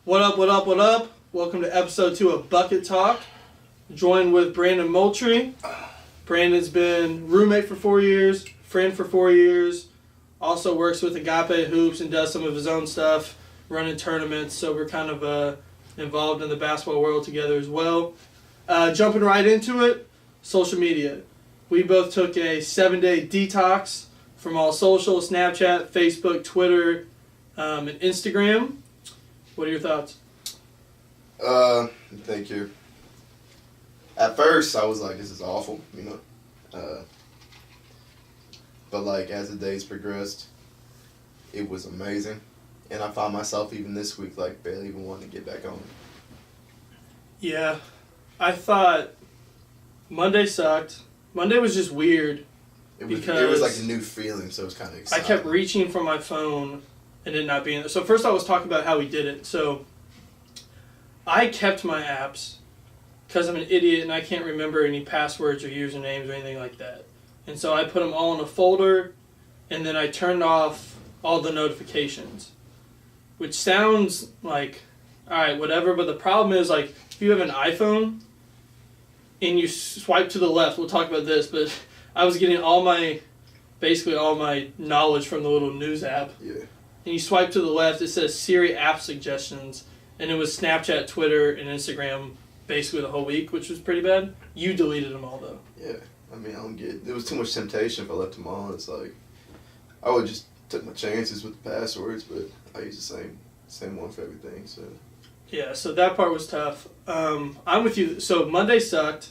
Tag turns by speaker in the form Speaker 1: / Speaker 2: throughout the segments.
Speaker 1: What up, what up, what up? Welcome to episode 2 of Bucket Talk. Joined with Brandon Moultrie. Brandon's been roommate for 4 years, friend for 4 years, also works with Agape Hoops and does some of his own stuff, running tournaments, so we're kind of involved in the basketball world together as well. Jumping right into it, social media. We both took a 7-day detox from all social, Snapchat, Facebook, Twitter, and Instagram. What are your thoughts?
Speaker 2: Thank you. At first, I was like, this is awful, but like, as the days progressed, it was amazing. And I found myself even this week, like, barely even wanting to get back on.
Speaker 1: Yeah. I thought Monday sucked. Monday was just weird.
Speaker 2: It was like a new feeling, so it was kind of exciting.
Speaker 1: I kept reaching for my phone and it not being there. So first I was talking about how we did it. So I kept my apps because I'm an idiot and I can't remember any passwords or usernames or anything like that. And so I put them all in a folder and then I turned off all the notifications. Which sounds like, alright, whatever, but the problem is, like, if you have an iPhone and you swipe to the left, we'll talk about this, but I was getting basically all my knowledge from the little news app.
Speaker 2: Yeah.
Speaker 1: And you swipe to the left, it says Siri app suggestions, and it was Snapchat, Twitter, and Instagram basically the whole week, which was pretty bad. You deleted them all, though.
Speaker 2: Yeah. I mean, I don't get... There was too much temptation if I left them on. It's like, I would just took my chances with the passwords, but I use the same one for everything, so...
Speaker 1: Yeah, so that part was tough. I'm with you. So Monday sucked.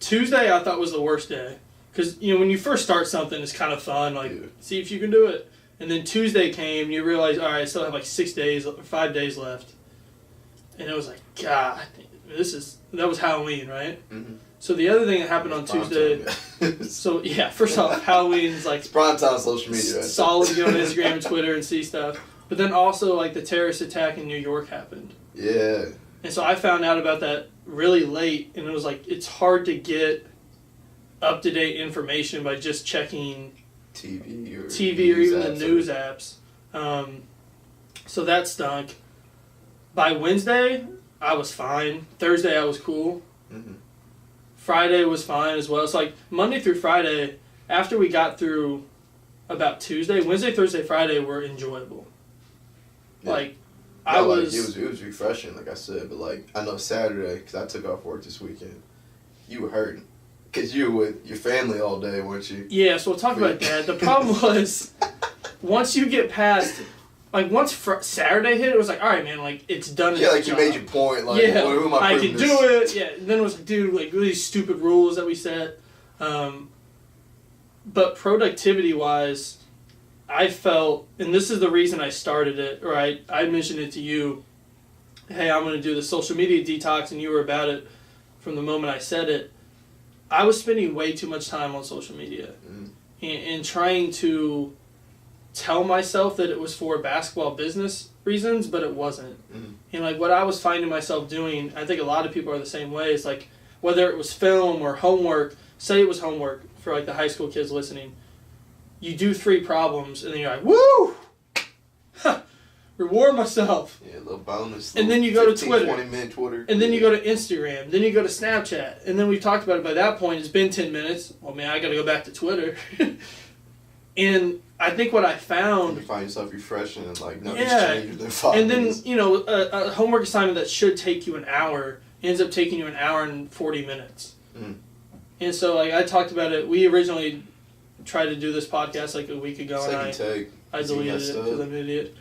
Speaker 1: Tuesday I thought was the worst day. Because, when you first start something, it's kind of fun. Like, see if you can do it. And then Tuesday came, and you realize, all right, I still have like 5 days left. And it was like, God, that was Halloween, right?
Speaker 2: Mm-hmm.
Speaker 1: So the other thing that happened on Tuesday... So, yeah, first off, Halloween's like...
Speaker 2: It's prime time social media, right?
Speaker 1: Solid to get on Instagram and Twitter and see stuff. But then also, like, the terrorist attack in New York happened.
Speaker 2: Yeah.
Speaker 1: And so I found out about that really late, and it was like, it's hard to get up-to-date information by just checking
Speaker 2: TV or
Speaker 1: even the news apps. So that stunk. By Wednesday, I was fine. Thursday, I was cool.
Speaker 2: Mm-hmm.
Speaker 1: Friday was fine as well. So like Monday through Friday, after we got through about Tuesday, Wednesday, Thursday, Friday were enjoyable.
Speaker 2: Yeah.
Speaker 1: Like,
Speaker 2: it was refreshing, like I said, but like I know Saturday, because I took off work this weekend, you were hurting. Because you were with your family all day, weren't you?
Speaker 1: Yeah, so we'll talk about that. The problem was, once you get past, like once Saturday hit, it was like, all right, man, like it's done.
Speaker 2: Yeah, like you made your point, like,
Speaker 1: yeah,
Speaker 2: who am I
Speaker 1: can do it. Yeah, and then it was, dude, like really stupid rules that we set. But productivity-wise, I felt, and this is the reason I started it, or I mentioned it to you, hey, I'm going to do the social media detox, and you were about it from the moment I said it. I was spending way too much time on social media and trying to tell myself that it was for basketball business reasons, but it wasn't. And like what I was finding myself doing, I think a lot of people are the same way, is like whether it was film or homework, say it was homework for like the high school kids listening, you do 3 problems, and then you're like, woo! Reward myself.
Speaker 2: Yeah, a little bonus.
Speaker 1: And then you go to Twitter.
Speaker 2: 20-minute Twitter.
Speaker 1: And then you go to Instagram. Then you go to Snapchat. And then we've talked about it by that point. It's been 10 minutes. Well, man, I got to go back to Twitter. And I think what I found...
Speaker 2: You find yourself refreshing and like, nothing's changed within 5
Speaker 1: and
Speaker 2: minutes.
Speaker 1: then, a homework assignment that should take you an hour ends up taking you an hour and 40 minutes. And so, like, I talked about it. We originally tried to do this podcast like a week ago, and I deleted it because I'm an idiot.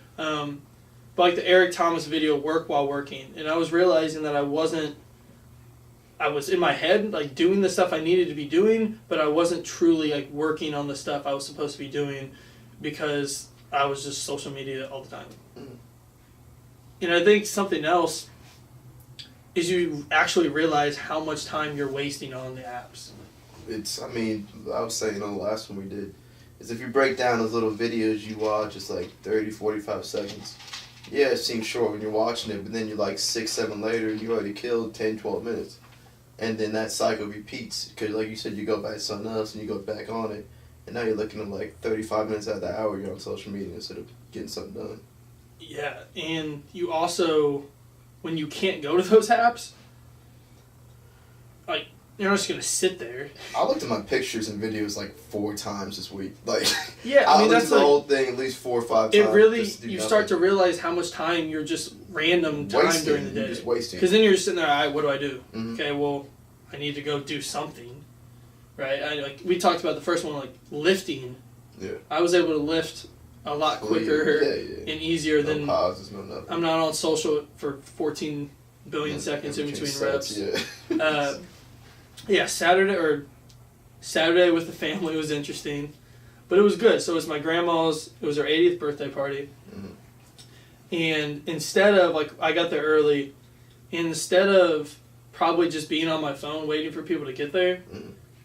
Speaker 1: But like the Eric Thomas video, Work While Working, and I was realizing that I was in my head like doing the stuff I needed to be doing, but I wasn't truly like working on the stuff I was supposed to be doing because I was just social media all the time. And I think something else is you actually realize how much time you're wasting on the apps.
Speaker 2: I was saying on the last one we did, is if you break down those little videos you watch, it's like 30, 45 seconds. Yeah, it seems short when you're watching it, but then you're like 6, 7 later, you already killed 10, 12 minutes. And then that cycle repeats, because like you said, you go back to something else and you go back on it, and now you're looking at like 35 minutes out of the hour you're on social media instead of getting something done.
Speaker 1: Yeah, and you also, when you can't go to those apps, like, you're not just going to sit there.
Speaker 2: I looked at my pictures and videos like 4 times this week. Like,
Speaker 1: yeah, I mean,
Speaker 2: looked
Speaker 1: that's
Speaker 2: at the whole thing at least 4 or 5 times.
Speaker 1: It really, you start to realize how much time you're just random time during the day.
Speaker 2: You're just wasting.
Speaker 1: Because then you're sitting there, all right, what do I do?
Speaker 2: Mm-hmm.
Speaker 1: Okay, well, I need to go do something, right? We talked about the first one, like lifting.
Speaker 2: Yeah.
Speaker 1: I was able to lift a lot quicker and easier than.
Speaker 2: Pauses, no nothing.
Speaker 1: I'm not on social for 14 billion seconds in between reps.
Speaker 2: Yeah.
Speaker 1: Yeah, Saturday with the family was interesting, but it was good. So it was my grandma's. It was her 80th birthday party, and instead of I got there early, instead of probably just being on my phone waiting for people to get there,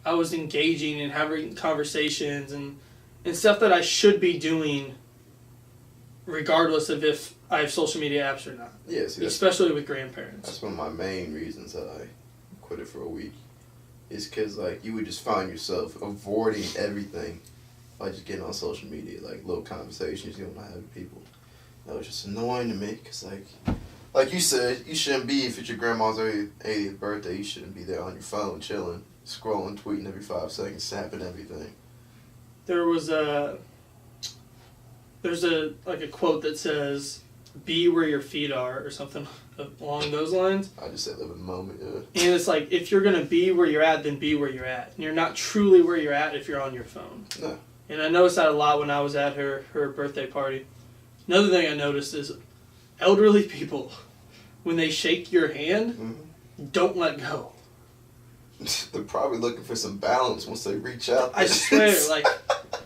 Speaker 1: I was engaging and having conversations and stuff that I should be doing, regardless of if I have social media apps or not.
Speaker 2: Yeah, see,
Speaker 1: especially with grandparents.
Speaker 2: That's one of my main reasons that I quit it for a week. Is because you would just find yourself avoiding everything by just getting on social media, little conversations you don't have with people. That was just annoying to me because like you said, you shouldn't be, if it's your grandma's 80th birthday, you shouldn't be there on your phone chilling, scrolling, tweeting every 5 seconds, snapping everything.
Speaker 1: There's a quote that says, "Be where your feet are," or something along those lines.
Speaker 2: I just said live in the moment, yeah.
Speaker 1: And it's like, if you're going to be where you're at, then be where you're at. And you're not truly where you're at if you're on your phone.
Speaker 2: No.
Speaker 1: And I noticed that a lot when I was at her birthday party. Another thing I noticed is elderly people, when they shake your hand, don't let go.
Speaker 2: They're probably looking for some balance once they reach out.
Speaker 1: I swear,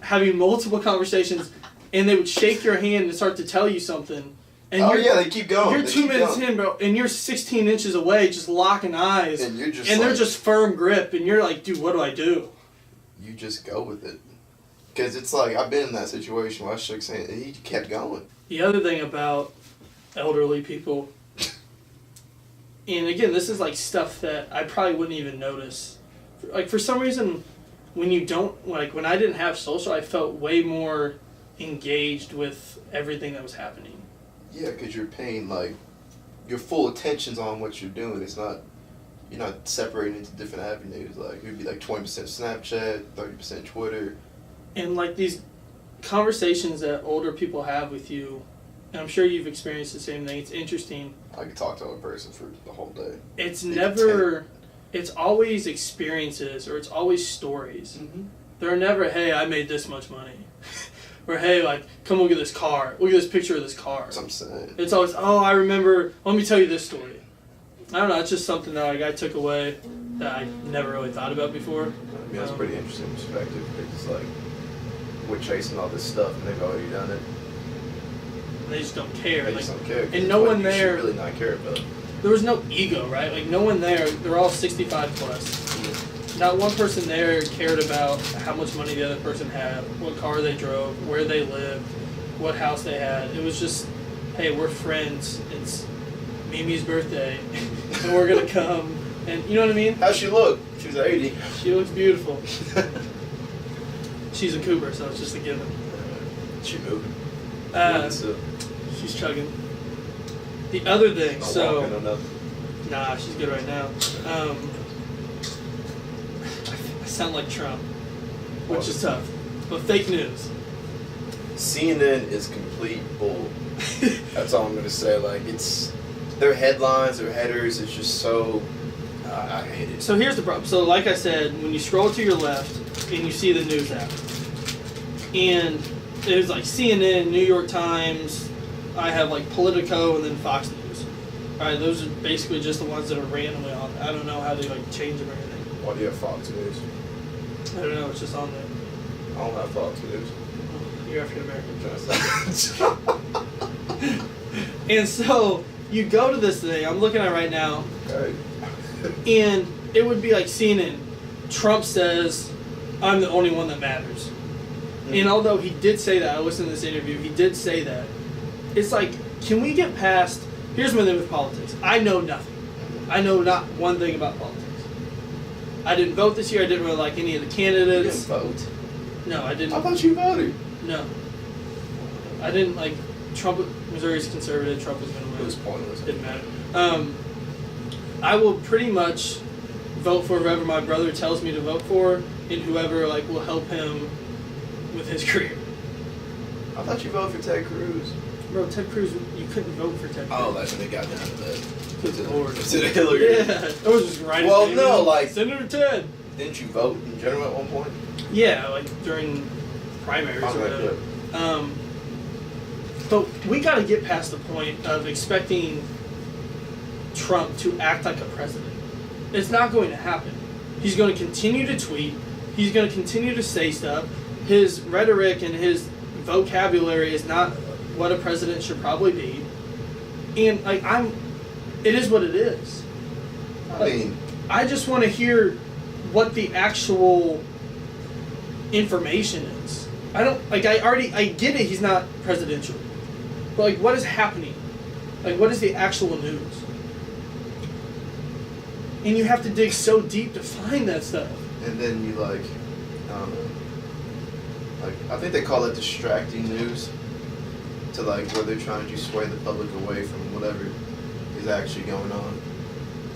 Speaker 1: having multiple conversations, and they would shake your hand and start to tell you something. And
Speaker 2: they keep going.
Speaker 1: You're 2 minutes in, bro, and you're 16 inches away, just locking eyes.
Speaker 2: And you're just
Speaker 1: they're just firm grip, and you're like, dude, what do I do?
Speaker 2: You just go with it. Because it's I've been in that situation where I shook his hand, and he kept going.
Speaker 1: The other thing about elderly people, and again, this is stuff that I probably wouldn't even notice. For some reason, when you don't, when I didn't have social, I felt way more engaged with everything that was happening.
Speaker 2: Yeah, because you're paying, your full attention's on what you're doing. It's not, you're not separating into different avenues. It'd be 20% Snapchat, 30% Twitter.
Speaker 1: And these conversations that older people have with you, and I'm sure you've experienced the same thing, it's interesting.
Speaker 2: I could talk to a person for the whole day.
Speaker 1: It's always experiences, or it's always stories. Mm-hmm. They're never, hey, I made this much money. Or, hey, come look at this car. Look at this picture of this car.
Speaker 2: That's what I'm saying.
Speaker 1: It's always, oh, I remember, let me tell you this story. I don't know, it's just something that I took away that I never really thought about before.
Speaker 2: I mean, that's a pretty interesting perspective. It's we're chasing all this stuff and they've already done it.
Speaker 1: They just don't care.
Speaker 2: They just don't care.
Speaker 1: And no one there.
Speaker 2: You should really not care about it.
Speaker 1: There was no ego, right? No one there, they're all 65 plus. Not one person there cared about how much money the other person had, what car they drove, where they lived, what house they had. It was just, hey, we're friends. It's Mimi's birthday, and we're going to come. And you know what I mean?
Speaker 2: How'd she look? She was 80.
Speaker 1: She looks beautiful. She's a Cooper, so it's just a given.
Speaker 2: She moving?
Speaker 1: She's chugging. The other thing,
Speaker 2: walking,
Speaker 1: nah, she's good right now. I sound like Trump, which is tough. But fake news.
Speaker 2: CNN is complete bull. That's all I'm gonna say. It's their headlines, their headers. It's just so. I hate it.
Speaker 1: So here's the problem. So like I said, when you scroll to your left and you see the news app, and there's CNN, New York Times. I have Politico and then Fox News. All right, those are basically just the ones that are randomly on there. I don't know how they change them or anything.
Speaker 2: Why do you have Fox News?
Speaker 1: I don't know. It's just on there.
Speaker 2: I don't have Fox News.
Speaker 1: You're African American. And so you go to this thing. I'm looking at it right now.
Speaker 2: Okay.
Speaker 1: And it would be CNN. Trump says, "I'm the only one that matters." Mm-hmm. And although he did say that, I listened to this interview. He did say that. It's can we get past... Here's my thing with politics. I know nothing. I know not one thing about politics. I didn't vote this year. I didn't really like any of the candidates.
Speaker 2: You didn't vote?
Speaker 1: No, I didn't.
Speaker 2: I thought you voted.
Speaker 1: No. I didn't Missouri's conservative. Trump was going to win.
Speaker 2: It was pointless.
Speaker 1: Didn't matter. I will pretty much vote for whoever my brother tells me to vote for, and whoever will help him with his career.
Speaker 2: I thought you voted for Ted Cruz.
Speaker 1: Bro, Ted Cruz, you couldn't vote for Ted Cruz.
Speaker 2: Oh, that's when they got down to that.
Speaker 1: Good Lord.
Speaker 2: To the Hillary.
Speaker 1: Yeah, that was just right.
Speaker 2: Well, no,
Speaker 1: Senator Ted.
Speaker 2: Didn't you vote in general at one point?
Speaker 1: Yeah, during primaries or whatever. But we got to get past the point of expecting Trump to act like a president. It's not going to happen. He's going to continue to tweet. He's going to continue to say stuff. His rhetoric and his vocabulary is not what a president should probably be. And it is what it is. I just want to hear what the actual information is. I get it, he's not presidential. But what is happening? What is the actual news? And you have to dig so deep to find that stuff.
Speaker 2: And then you I don't know. I think they call it distracting news. To where they're trying to sway the public away from whatever is actually going on.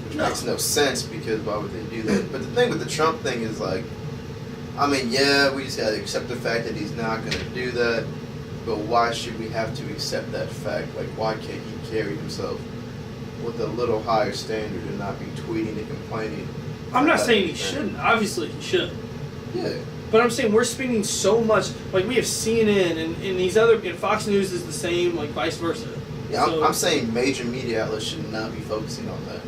Speaker 2: Which makes no sense, because why would they do that? But the thing with the Trump thing is we just gotta accept the fact that he's not gonna do that. But why should we have to accept that fact? Why can't he carry himself with a little higher standard and not be tweeting and complaining?
Speaker 1: I'm not saying he shouldn't. Obviously he should.
Speaker 2: Yeah.
Speaker 1: But I'm saying we're spending so much, we have CNN and these other, and Fox News is the same, vice versa.
Speaker 2: Yeah, I'm saying major media outlets should not be focusing on that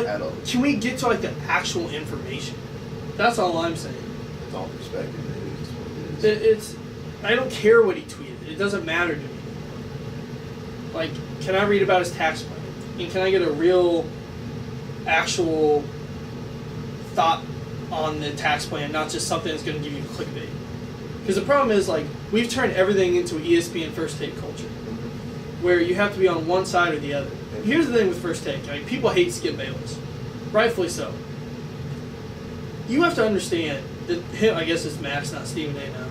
Speaker 2: at all.
Speaker 1: Can we get to the actual information? That's all I'm saying.
Speaker 2: It's all perspective. It is what it is.
Speaker 1: I don't care what he tweeted. It doesn't matter to me. Can I read about his tax plan? And can I get a real, actual thought on the tax plan, not just something that's going to give you clickbait? Because the problem is, we've turned everything into ESPN First Take culture, where you have to be on one side or the other. Here's the thing with First Take. People hate Skip Bayless. Rightfully so. You have to understand that I guess it's Max, not Stephen A. now.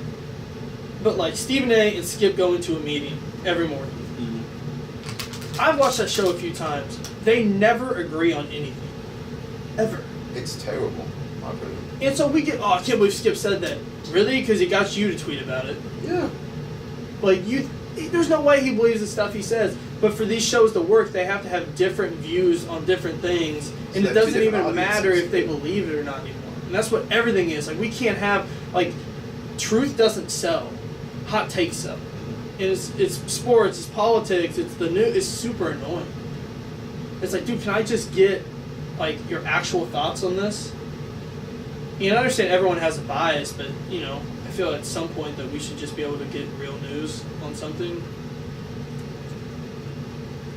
Speaker 1: But Stephen A. and Skip go into a meeting every morning. Mm-hmm. I've watched that show a few times. They never agree on anything. Ever.
Speaker 2: It's terrible.
Speaker 1: And so we get, I can't believe Skip said that. Really? Because he got you to tweet about it.
Speaker 2: Yeah.
Speaker 1: There's no way he believes the stuff he says. But for these shows to work, they have to have different views on different things. And it doesn't even matter if they believe it or not anymore. And that's what everything is. We can't have, truth doesn't sell. Hot takes sell. And it's sports, it's politics, it's the news. It's super annoying. It's dude, can I just get, your actual thoughts on this? I understand everyone has a bias, but, I feel at some point that we should just be able to get real news on something.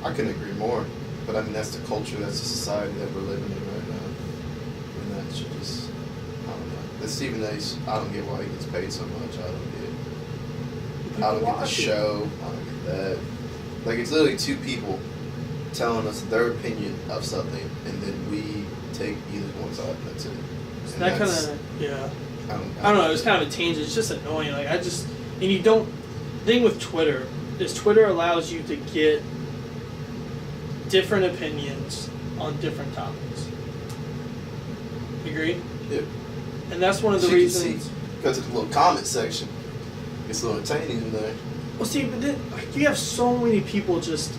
Speaker 2: I couldn't agree more. But, that's the culture, that's the society that we're living in right now. And that should just, I don't know. The Stephen A. I don't get why he gets paid so much. I don't get the show. I don't get that. It's literally two people telling us their opinion of something, and then we take either one side, and that's it. And
Speaker 1: that kind of, yeah. I don't know, it's kind of a tangent. It's just annoying. And you don't, the thing with Twitter is Twitter allows you to get different opinions on different topics. Agree?
Speaker 2: Yeah.
Speaker 1: And that's one of the reasons.
Speaker 2: Because it's a little comment section. It's a little entertaining in there.
Speaker 1: Well, see, but then you have so many people just.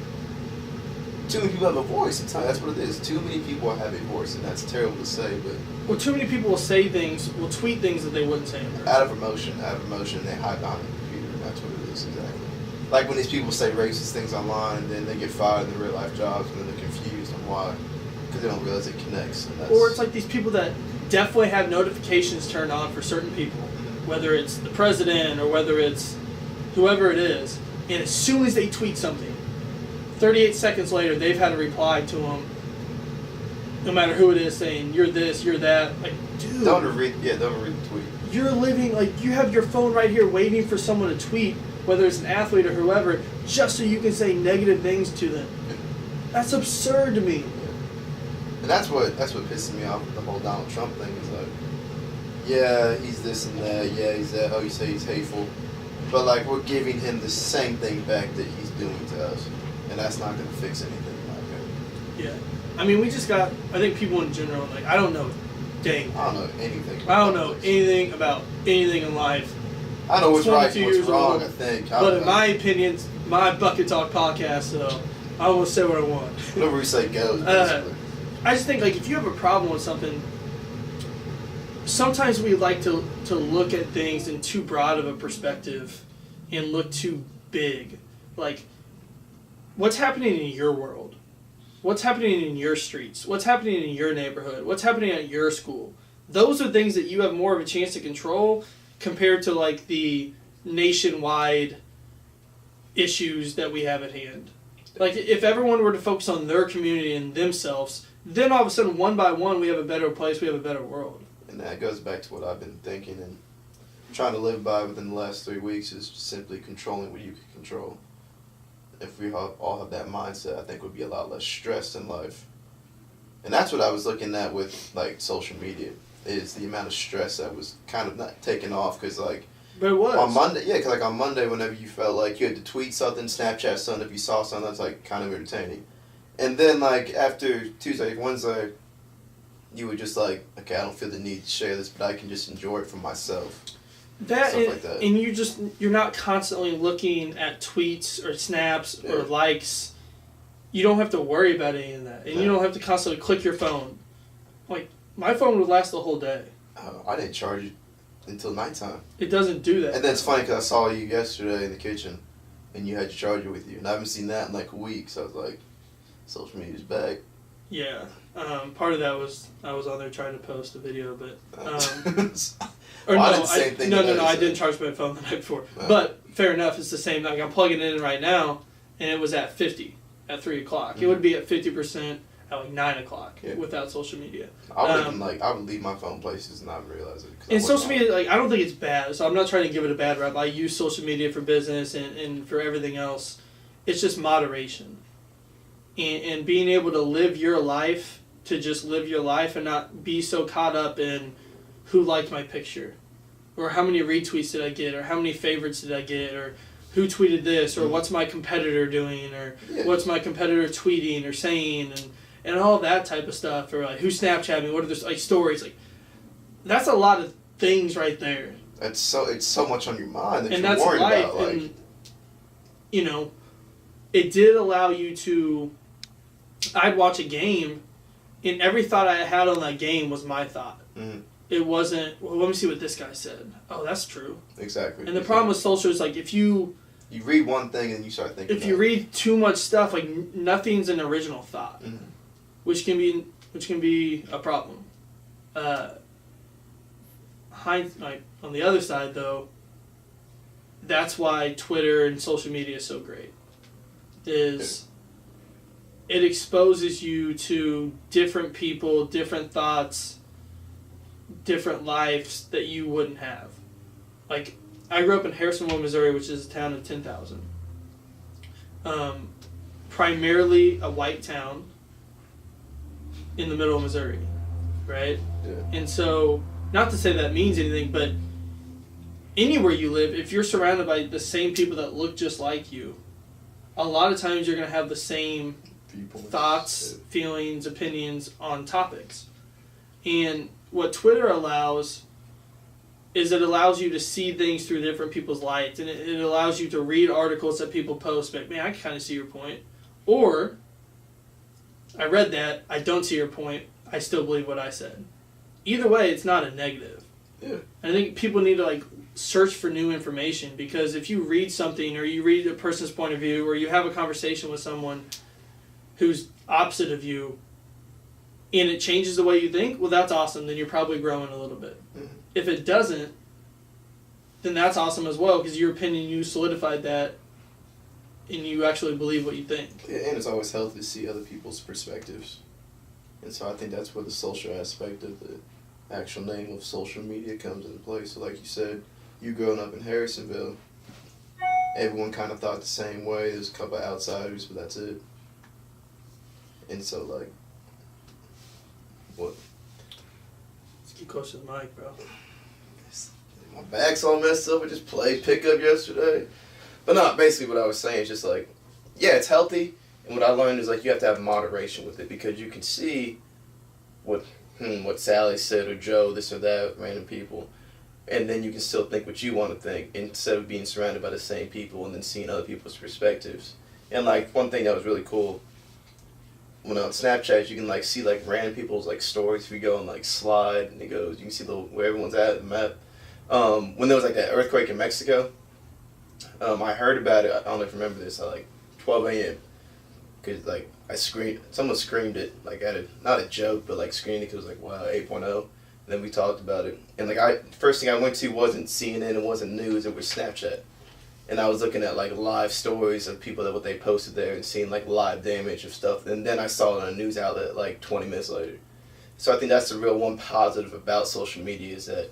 Speaker 2: Too many people have a voice. That's what it is. Too many people have a voice, and that's terrible to say, but.
Speaker 1: Well, too many people will say things, will tweet things that they wouldn't say in person.
Speaker 2: Out of emotion, they hide behind the computer. That's what it is, exactly. When these people say racist things online, and then they get fired in their real life jobs, and then they're confused on why, because they don't realize it connects. And that's...
Speaker 1: Or it's these people that definitely have notifications turned on for certain people, whether it's the president or whether it's whoever it is, and as soon as they tweet something, 38 seconds later, they've had a reply to them, no matter who it is, saying, you're this, you're that. Dude.
Speaker 2: Don't read the tweet.
Speaker 1: You're living, you have your phone right here waiting for someone to tweet, whether it's an athlete or whoever, just so you can say negative things to them. That's absurd to me.
Speaker 2: Yeah. And that's what pisses me off with the whole Donald Trump thing is yeah, he's this and that, yeah, he's that, oh, you say he's hateful. But like we're giving him the same thing back that he's doing to us, and that's not gonna fix anything in my opinion.
Speaker 1: Yeah, I mean, we just got. I think people in general, like, I don't know, dang.
Speaker 2: I don't know anything.
Speaker 1: I don't know anything about anything in life.
Speaker 2: I know what's right and what's wrong.
Speaker 1: Old,
Speaker 2: I think.
Speaker 1: But in my opinion, my Bucket Talk podcast, so I will say what I want.
Speaker 2: Whatever we say goes. Basically.
Speaker 1: I just think, like, if you have a problem with something, sometimes we like to look at things in too broad of a perspective and look too big. Like, what's happening in your world? What's happening in your streets? What's happening in your neighborhood? What's happening at your school? Those are things that you have more of a chance to control compared to, like, the nationwide issues that we have at hand. Like, if everyone were to focus on their community and themselves, then all of a sudden, one by one, we have a better place, we have a better world.
Speaker 2: And that goes back to what I've been thinking and trying to live by within the last 3 weeks is simply controlling what you can control. If we all have that mindset, I think we'd be a lot less stressed in life. And that's what I was looking at with, like, social media, is the amount of stress that was kind of not taken off, because, like,
Speaker 1: but it was.
Speaker 2: On Monday, yeah, because, like, on Monday, whenever you felt like you had to tweet something, Snapchat something, if you saw something that's, like, kind of entertaining. And then, like, after Tuesday, Wednesday, you were just like, okay, I don't feel the need to share this, but I can just enjoy it for myself.
Speaker 1: That,
Speaker 2: Stuff like that.
Speaker 1: And you're not constantly looking at tweets or snaps or likes. You don't have to worry about any of that. And you don't have to constantly click your phone. Like, my phone would last the whole day.
Speaker 2: I didn't charge it until nighttime.
Speaker 1: It doesn't do that.
Speaker 2: And that's funny because I saw you yesterday in the kitchen, and you had your charger with you, and I haven't seen that in like a week, so I was like, social media's back.
Speaker 1: Yeah. Part of that was I was on there trying to post a video, but or
Speaker 2: well,
Speaker 1: no, I didn't charge my phone the night before. No. But fair enough, it's the same. Like, I'm plugging it in right now, and it was at 50 at 3 o'clock. Mm-hmm. It would be at 50% at like 9 o'clock without social media.
Speaker 2: I would leave my phone places and not realize it.
Speaker 1: And social media, like, I don't think it's bad, so I'm not trying to give it a bad rap. I use social media for business and for everything else. It's just moderation. And being able to live your life, to just live your life and not be so caught up in who liked my picture, or how many retweets did I get, or how many favorites did I get, or who tweeted this, or what's my competitor doing, or what's my competitor tweeting or saying, and all that type of stuff, or like who Snapchat me, what are the like stories, like that's a lot of things right there.
Speaker 2: It's so much on your mind that
Speaker 1: and
Speaker 2: you're
Speaker 1: that's
Speaker 2: worried
Speaker 1: life.
Speaker 2: about. Like,
Speaker 1: and, you know, it did allow you to. I'd watch a game, and every thought I had on that game was my thought. Mm-hmm. It wasn't, well, let me see what this guy said. Oh, that's true.
Speaker 2: Exactly.
Speaker 1: And the problem with social is, like, if you
Speaker 2: read one thing and you start thinking.
Speaker 1: If you read too much stuff, like, nothing's an original thought, which can be a problem. Like, on the other side, though, that's why Twitter and social media is so great. It exposes you to different people, different thoughts, different lives that you wouldn't have. Like, I grew up in Harrisonville, Missouri, which is a town of 10,000. Primarily a white town in the middle of Missouri, right?
Speaker 2: Yeah.
Speaker 1: And so, not to say that means anything, but anywhere you live, if you're surrounded by the same people that look just like you, a lot of times you're going to have the same thoughts, feelings, opinions on topics. And what Twitter allows is it allows you to see things through different people's lights, and it allows you to read articles that people post, but man, I can kind of see your point. Or, I read that, I don't see your point, I still believe what I said. Either way, it's not a negative.
Speaker 2: Yeah.
Speaker 1: I think people need to, like, search for new information, because if you read something, or you read a person's point of view, or you have a conversation with someone who's opposite of you, and it changes the way you think, well, that's awesome. Then you're probably growing a little bit. Mm-hmm. If it doesn't, then that's awesome as well, because your opinion, you solidified that, and you actually believe what you think.
Speaker 2: Yeah, and it's always healthy to see other people's perspectives. And so I think that's where the social aspect of the actual name of social media comes into play. So like you said, you growing up in Harrisonville, everyone kind of thought the same way. There's a couple of outsiders, but that's it. And so, like, what?
Speaker 1: Let's get close to the mic, bro.
Speaker 2: my back's all messed up. I just played pickup yesterday. But no, basically what I was saying is just like, yeah, it's healthy. And what I learned is like you have to have moderation with it because you can see what Sally said or Joe, this or that, random people. And then you can still think what you want to think instead of being surrounded by the same people and then seeing other people's perspectives. And like one thing that was really cool, when on Snapchat you can like see like random people's like stories. If you go and like slide and it goes, you can see where everyone's at in the map. When there was like that earthquake in Mexico, I heard about it. I don't know if you remember this. At like 12 a.m. Because like someone screamed it like not a joke, but like screamed it because it was like wow 8.0. And then we talked about it, and like first thing I went to wasn't CNN, it wasn't news, it was Snapchat. And I was looking at like live stories of people that what they posted there and seeing like live damage of stuff. And then I saw it on a news outlet like 20 minutes later. So I think that's the real one positive about social media is that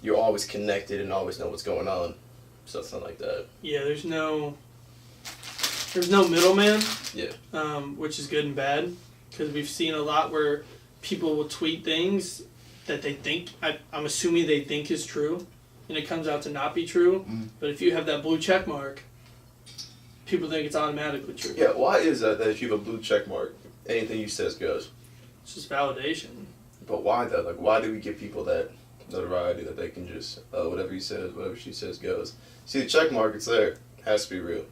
Speaker 2: you're always connected and always know what's going on. Something like that.
Speaker 1: Yeah, there's no middleman.
Speaker 2: Yeah.
Speaker 1: Which is good and bad because we've seen a lot where people will tweet things that they think, I'm assuming they think is true. And it comes out to not be true. Mm-hmm. But if you have that blue check mark, people think it's automatically true.
Speaker 2: Yeah, why is that if you have a blue check mark, anything you says goes?
Speaker 1: It's just validation.
Speaker 2: But why though? Like, why do we give people that notoriety that they can just, whatever he says, whatever she says goes? See, the check mark, it's there. It has to be real. It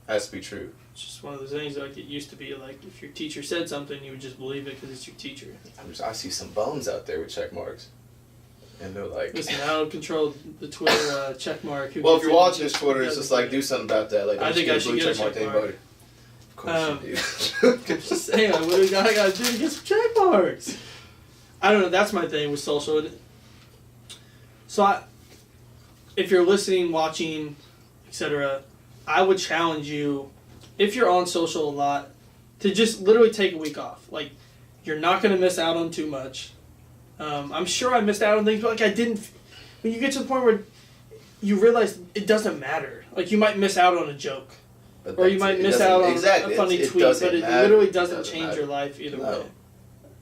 Speaker 2: has to be true.
Speaker 1: It's just one of those things, like it used to be, like if your teacher said something, you would just believe it because it's your teacher.
Speaker 2: I see some bones out there with check marks. And they're like...
Speaker 1: Listen, I don't control the Twitter check mark.
Speaker 2: Well, if you're watching this Twitter, it's just like, do something about that. Like,
Speaker 1: I think I should get a check mark.
Speaker 2: Of course you do.
Speaker 1: I'm just saying, like, what do I got to do to get some check marks? I don't know, that's my thing with social. So, if you're listening, watching, etc., I would challenge you, if you're on social a lot, to just literally take a week off. Like, you're not going to miss out on too much. I'm sure I missed out on things, but like I didn't. When you get to the point where you realize it doesn't matter, like you might miss out on a joke, or you might miss out on a funny tweet, but it literally doesn't change your life either way.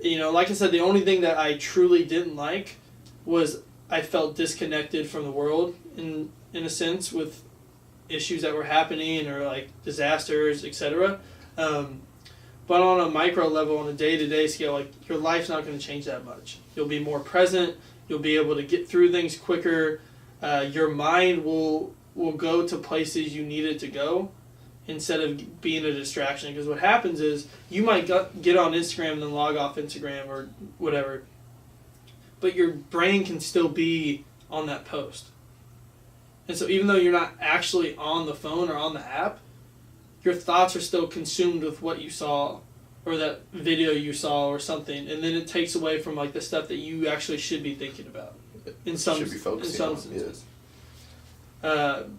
Speaker 1: You know, like I said, the only thing that I truly didn't like was I felt disconnected from the world in a sense with issues that were happening or like disasters, etc. But on a micro level, on a day-to-day scale, like your life's not going to change that much. You'll be more present. You'll be able to get through things quicker. Your mind will go to places you need it to go instead of being a distraction. Because what happens is you might get on Instagram and then log off Instagram or whatever, but your brain can still be on that post. And so even though you're not actually on the phone or on the app, your thoughts are still consumed with what you saw or that video you saw or something, and then it takes away from like the stuff that you actually should be thinking about in some instances. But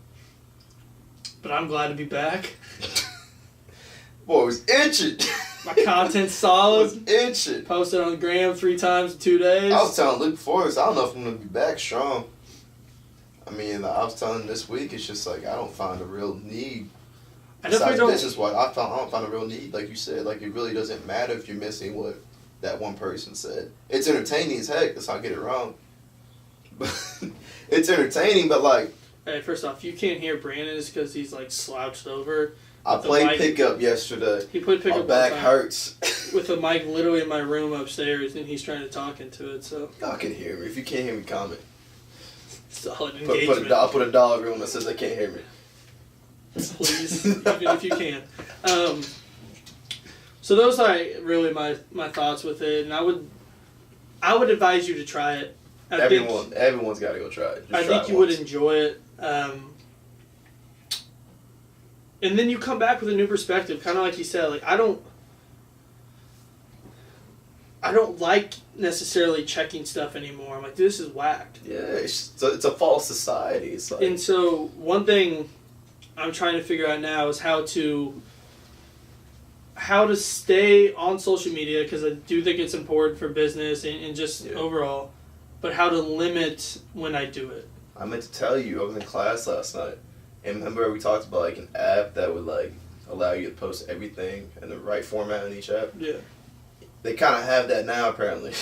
Speaker 1: I'm glad to be back.
Speaker 2: Boy, it was itching.
Speaker 1: My content's solid.
Speaker 2: It was itching.
Speaker 1: Posted on the gram 3 times in 2 days.
Speaker 2: I was telling Luke before this, I don't know if I'm going to be back strong. I mean, I was telling him this week, it's just like I don't find a real need. Besides business-wise, I don't find a real need, like you said. Like, it really doesn't matter if you're missing what that one person said. It's entertaining as heck. Let's not get it wrong. But it's entertaining, but like...
Speaker 1: Hey, first off, you can't hear Brandon is because he's, like, slouched over.
Speaker 2: I played pickup yesterday.
Speaker 1: He played pickup.
Speaker 2: My back hurts.
Speaker 1: With a mic literally in my room upstairs, and he's trying to talk into it, so...
Speaker 2: Y'all can hear me. If you can't hear me, comment.
Speaker 1: Solid engagement.
Speaker 2: I'll put a dollar room that says they can't hear me.
Speaker 1: Please, even if you can. So those are really my thoughts with it, and I would advise you to try it.
Speaker 2: Everyone's got to go try it.
Speaker 1: I think you would enjoy it, and then you come back with a new perspective, kind of like you said. Like I don't like necessarily checking stuff anymore. I'm like, this is whacked.
Speaker 2: Yeah, it's a false society. It's like...
Speaker 1: And so one thing I'm trying to figure out now is how to stay on social media, because I do think it's important for business and just overall, but how to limit when I do it.
Speaker 2: I meant to tell you, I was in class last night, and remember we talked about like an app that would like allow you to post everything in the right format in each app?
Speaker 1: Yeah.
Speaker 2: They kind of have that now, apparently.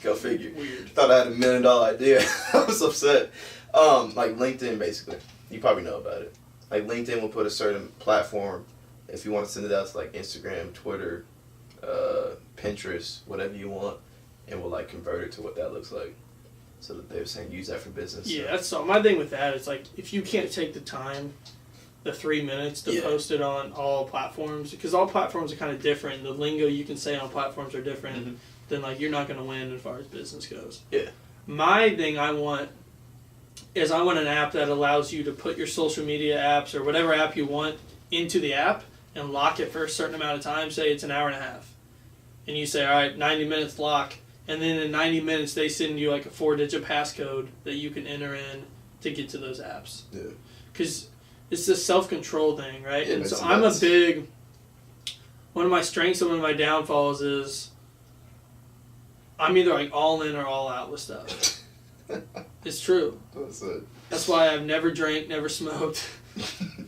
Speaker 2: Go figure.
Speaker 1: Weird.
Speaker 2: Thought I had $1 million idea. I was upset. Like LinkedIn, basically. You probably know about it. Like LinkedIn will put a certain platform. If you want to send it out to like Instagram, Twitter, Pinterest, whatever you want, and will like convert it to what that looks like. So that they're saying use that for business.
Speaker 1: Yeah, that's so. My thing with that is like if you can't take the time, the 3 minutes to post it on all platforms, because all platforms are kind of different. The lingo you can say on platforms are different. Then like you're not going to win as far as business goes.
Speaker 2: Yeah.
Speaker 1: My thing I want an app that allows you to put your social media apps or whatever app you want into the app and lock it for a certain amount of time. Say it's an hour and a half, and you say, all right, 90 minutes lock. And then in 90 minutes, they send you like a 4-digit passcode that you can enter in to get to those apps.
Speaker 2: Yeah.
Speaker 1: Because it's a self-control thing, right?
Speaker 2: Yeah,
Speaker 1: and so I'm a big... One of my strengths and one of my downfalls is I'm either like all in or all out with stuff. It's true.
Speaker 2: That's it.
Speaker 1: That's why I've never drank, never smoked.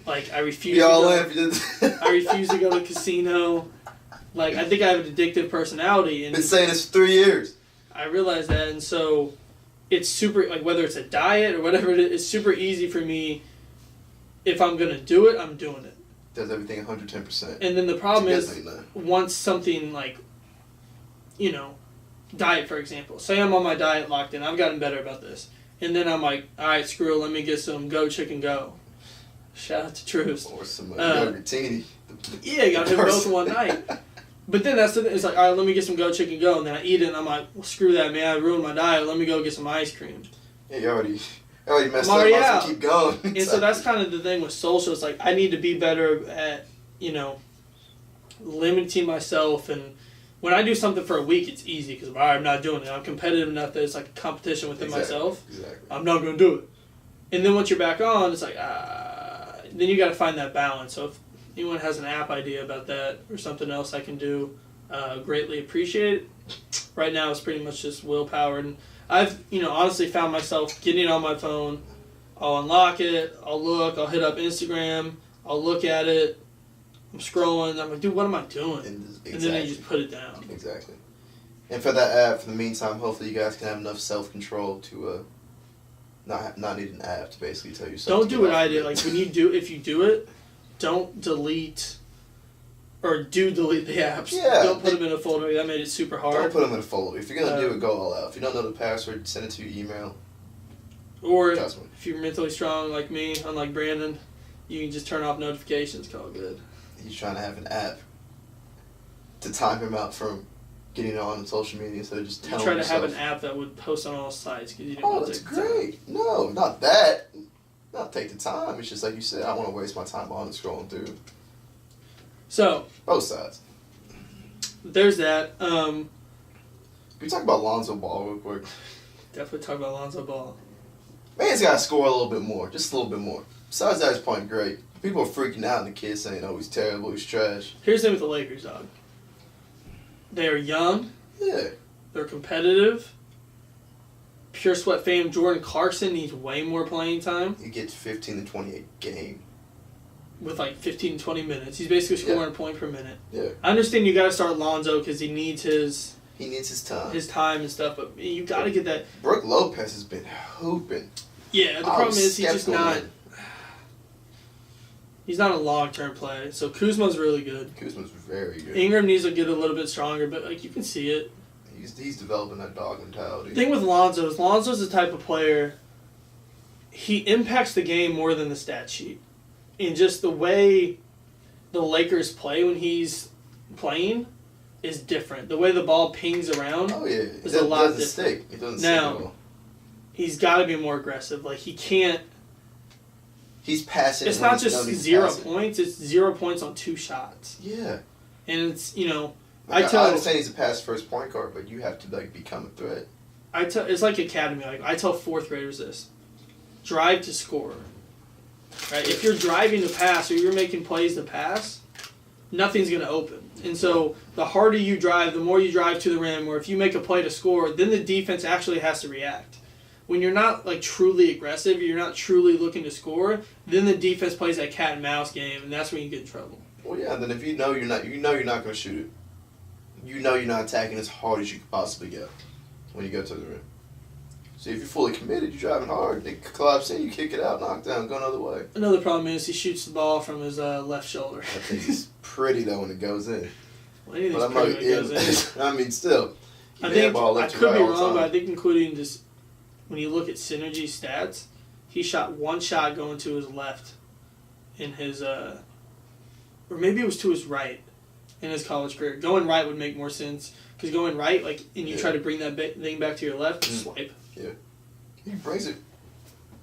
Speaker 1: Like, I refuse
Speaker 2: I
Speaker 1: refuse to go to a casino. Like, I think I have an addictive personality. And
Speaker 2: been saying this for 3 years.
Speaker 1: I realize that, and so it's super, like, whether it's a diet or whatever it is, it's super easy for me. If I'm going to do it, I'm doing it.
Speaker 2: Does everything 110%.
Speaker 1: And then the problem is, once something like, diet, for example. Say I'm on my diet locked in. I've gotten better about this. And then I'm like, all right, screw it, let me get some Go Chicken Go. Shout out to Truce.
Speaker 2: Or some Yogurtini.
Speaker 1: Yeah, you got to hit both in one night. But then that's the thing. It's like, all right, let me get some Go Chicken Go. And then I eat it, and I'm like, well, screw that, man. I ruined my diet. Let me go get some ice cream.
Speaker 2: Yeah, you already messed up. So keep going.
Speaker 1: And so that's kind of the thing with social. It's like, I need to be better at, limiting myself. And when I do something for a week, it's easy because I'm not doing it. I'm competitive enough that it's like a competition within myself.
Speaker 2: Exactly.
Speaker 1: I'm not going to do it. And then once you're back on, it's like, then you got to find that balance. So if anyone has an app idea about that or something else I can do, greatly appreciate it. Right now it's pretty much just willpower. And I've, honestly found myself getting on my phone. I'll unlock it. I'll look. I'll hit up Instagram. I'll look at it. I'm scrolling. I'm like, dude, what am I doing? And then I just put it down.
Speaker 2: Exactly. And for that app, for the meantime, hopefully you guys can have enough self-control to not need an app to basically tell you something.
Speaker 1: Don't do what I did. Like, if you do it, don't delete or delete the apps.
Speaker 2: Yeah.
Speaker 1: Don't put them in a folder. That made it super hard.
Speaker 2: Don't put them in a folder. If you're going to do it, go all out. If you don't know the password, send it to your email.
Speaker 1: Or if you're mentally strong like me, unlike Brandon, you can just turn off notifications. Call it good.
Speaker 2: He's trying to have an app to time him out from getting on social media instead of just telling himself.
Speaker 1: You try to have an app that would post on all sites because you didn't want to take the time.
Speaker 2: That's great. No, not that. Not take the time. It's just like you said, I don't want to waste my time on scrolling through.
Speaker 1: So.
Speaker 2: Both sides.
Speaker 1: There's that.
Speaker 2: Can we talk about Lonzo Ball real quick?
Speaker 1: Definitely talk about Lonzo Ball.
Speaker 2: Man's got to score a little bit more. Just a little bit more. Besides that, he's playing great. People are freaking out and the kids saying, oh, he's terrible, he's trash.
Speaker 1: Here's the thing with the Lakers, dog. They are young.
Speaker 2: Yeah.
Speaker 1: They're competitive. Pure sweat fame Jordan Clarkson needs way more playing time.
Speaker 2: He gets 15 to 20 a game.
Speaker 1: With like 15 to 20 minutes. He's basically scoring a point per minute.
Speaker 2: Yeah.
Speaker 1: I understand you got to start Lonzo because he needs his
Speaker 2: time.
Speaker 1: His time and stuff, but you got to get that.
Speaker 2: Brook Lopez has been hooping.
Speaker 1: Yeah, the problem is he's just not. He's not a long-term play. So Kuzma's really good.
Speaker 2: Kuzma's very good.
Speaker 1: Ingram needs to get a little bit stronger, but like you can see it.
Speaker 2: He's developing that dog mentality.
Speaker 1: The thing with Lonzo is Lonzo's the type of player. He impacts the game more than the stat sheet, and just the way the Lakers play when he's playing is different. The way the ball pings around is a lot different.
Speaker 2: Stick. It doesn't
Speaker 1: now,
Speaker 2: stick at all.
Speaker 1: He's got to be more aggressive. Like he can't.
Speaker 2: He's passing.
Speaker 1: It's not just 0 points. It's 0 points on 2 shots.
Speaker 2: Yeah.
Speaker 1: And it's
Speaker 2: I understand he's a pass first point guard, but you have to become a threat.
Speaker 1: It's like academy. Like I tell 4th graders this: drive to score. Right? If you're driving to pass or you're making plays to pass, nothing's going to open. And so the harder you drive, the more you drive to the rim. Or if you make a play to score, then the defense actually has to react. When you're not like truly aggressive, you're not truly looking to score, then the defense plays that cat and mouse game, and that's when you get in trouble.
Speaker 2: Well, yeah. And then if you know you're not going to shoot it, you know you're not attacking as hard as you could possibly go when you go to the rim. So if you're fully committed, you're driving hard, they collapse in, you kick it out, knock down, go another way.
Speaker 1: Another problem is he shoots the ball from his left shoulder.
Speaker 2: I think it's pretty though when it goes in.
Speaker 1: Well, anything's pretty when it goes in.
Speaker 2: I mean, still.
Speaker 1: I think I could be wrong, but I think including just when you look at Synergy stats, he shot one shot going to his left in his, or maybe it was to his right in his college career. Going right would make more sense because going right, like, and you try to bring that thing back to your left, swipe.
Speaker 2: Yeah, he brings it.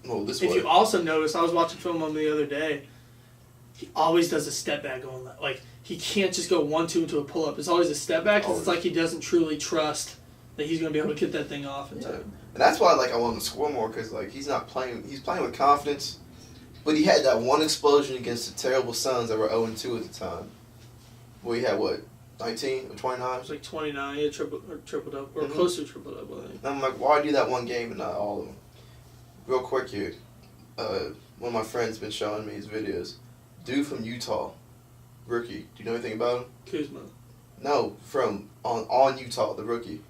Speaker 2: Well, this way.
Speaker 1: If you also notice, I was watching film on him the other day. He always does a step back going left. Like, he can't just go 1-2 into a pull up. It's always a step back because it's like he doesn't truly trust that he's going to be able to get that thing off in time.
Speaker 2: And that's why I want him to score more because like he's not playing. He's playing with confidence, but he had that one explosion against the terrible Suns that were 0-2 at the time. Well, he had what, 19 or 29?
Speaker 1: It was like 29. He had tripled up or close to tripled up. I think.
Speaker 2: And I'm like, why do that one game and not all of them? Real quick here, one of my friends been showing me his videos. Dude from Utah, rookie. Do you know anything about him?
Speaker 1: Kuzma.
Speaker 2: No, from on Utah, the rookie.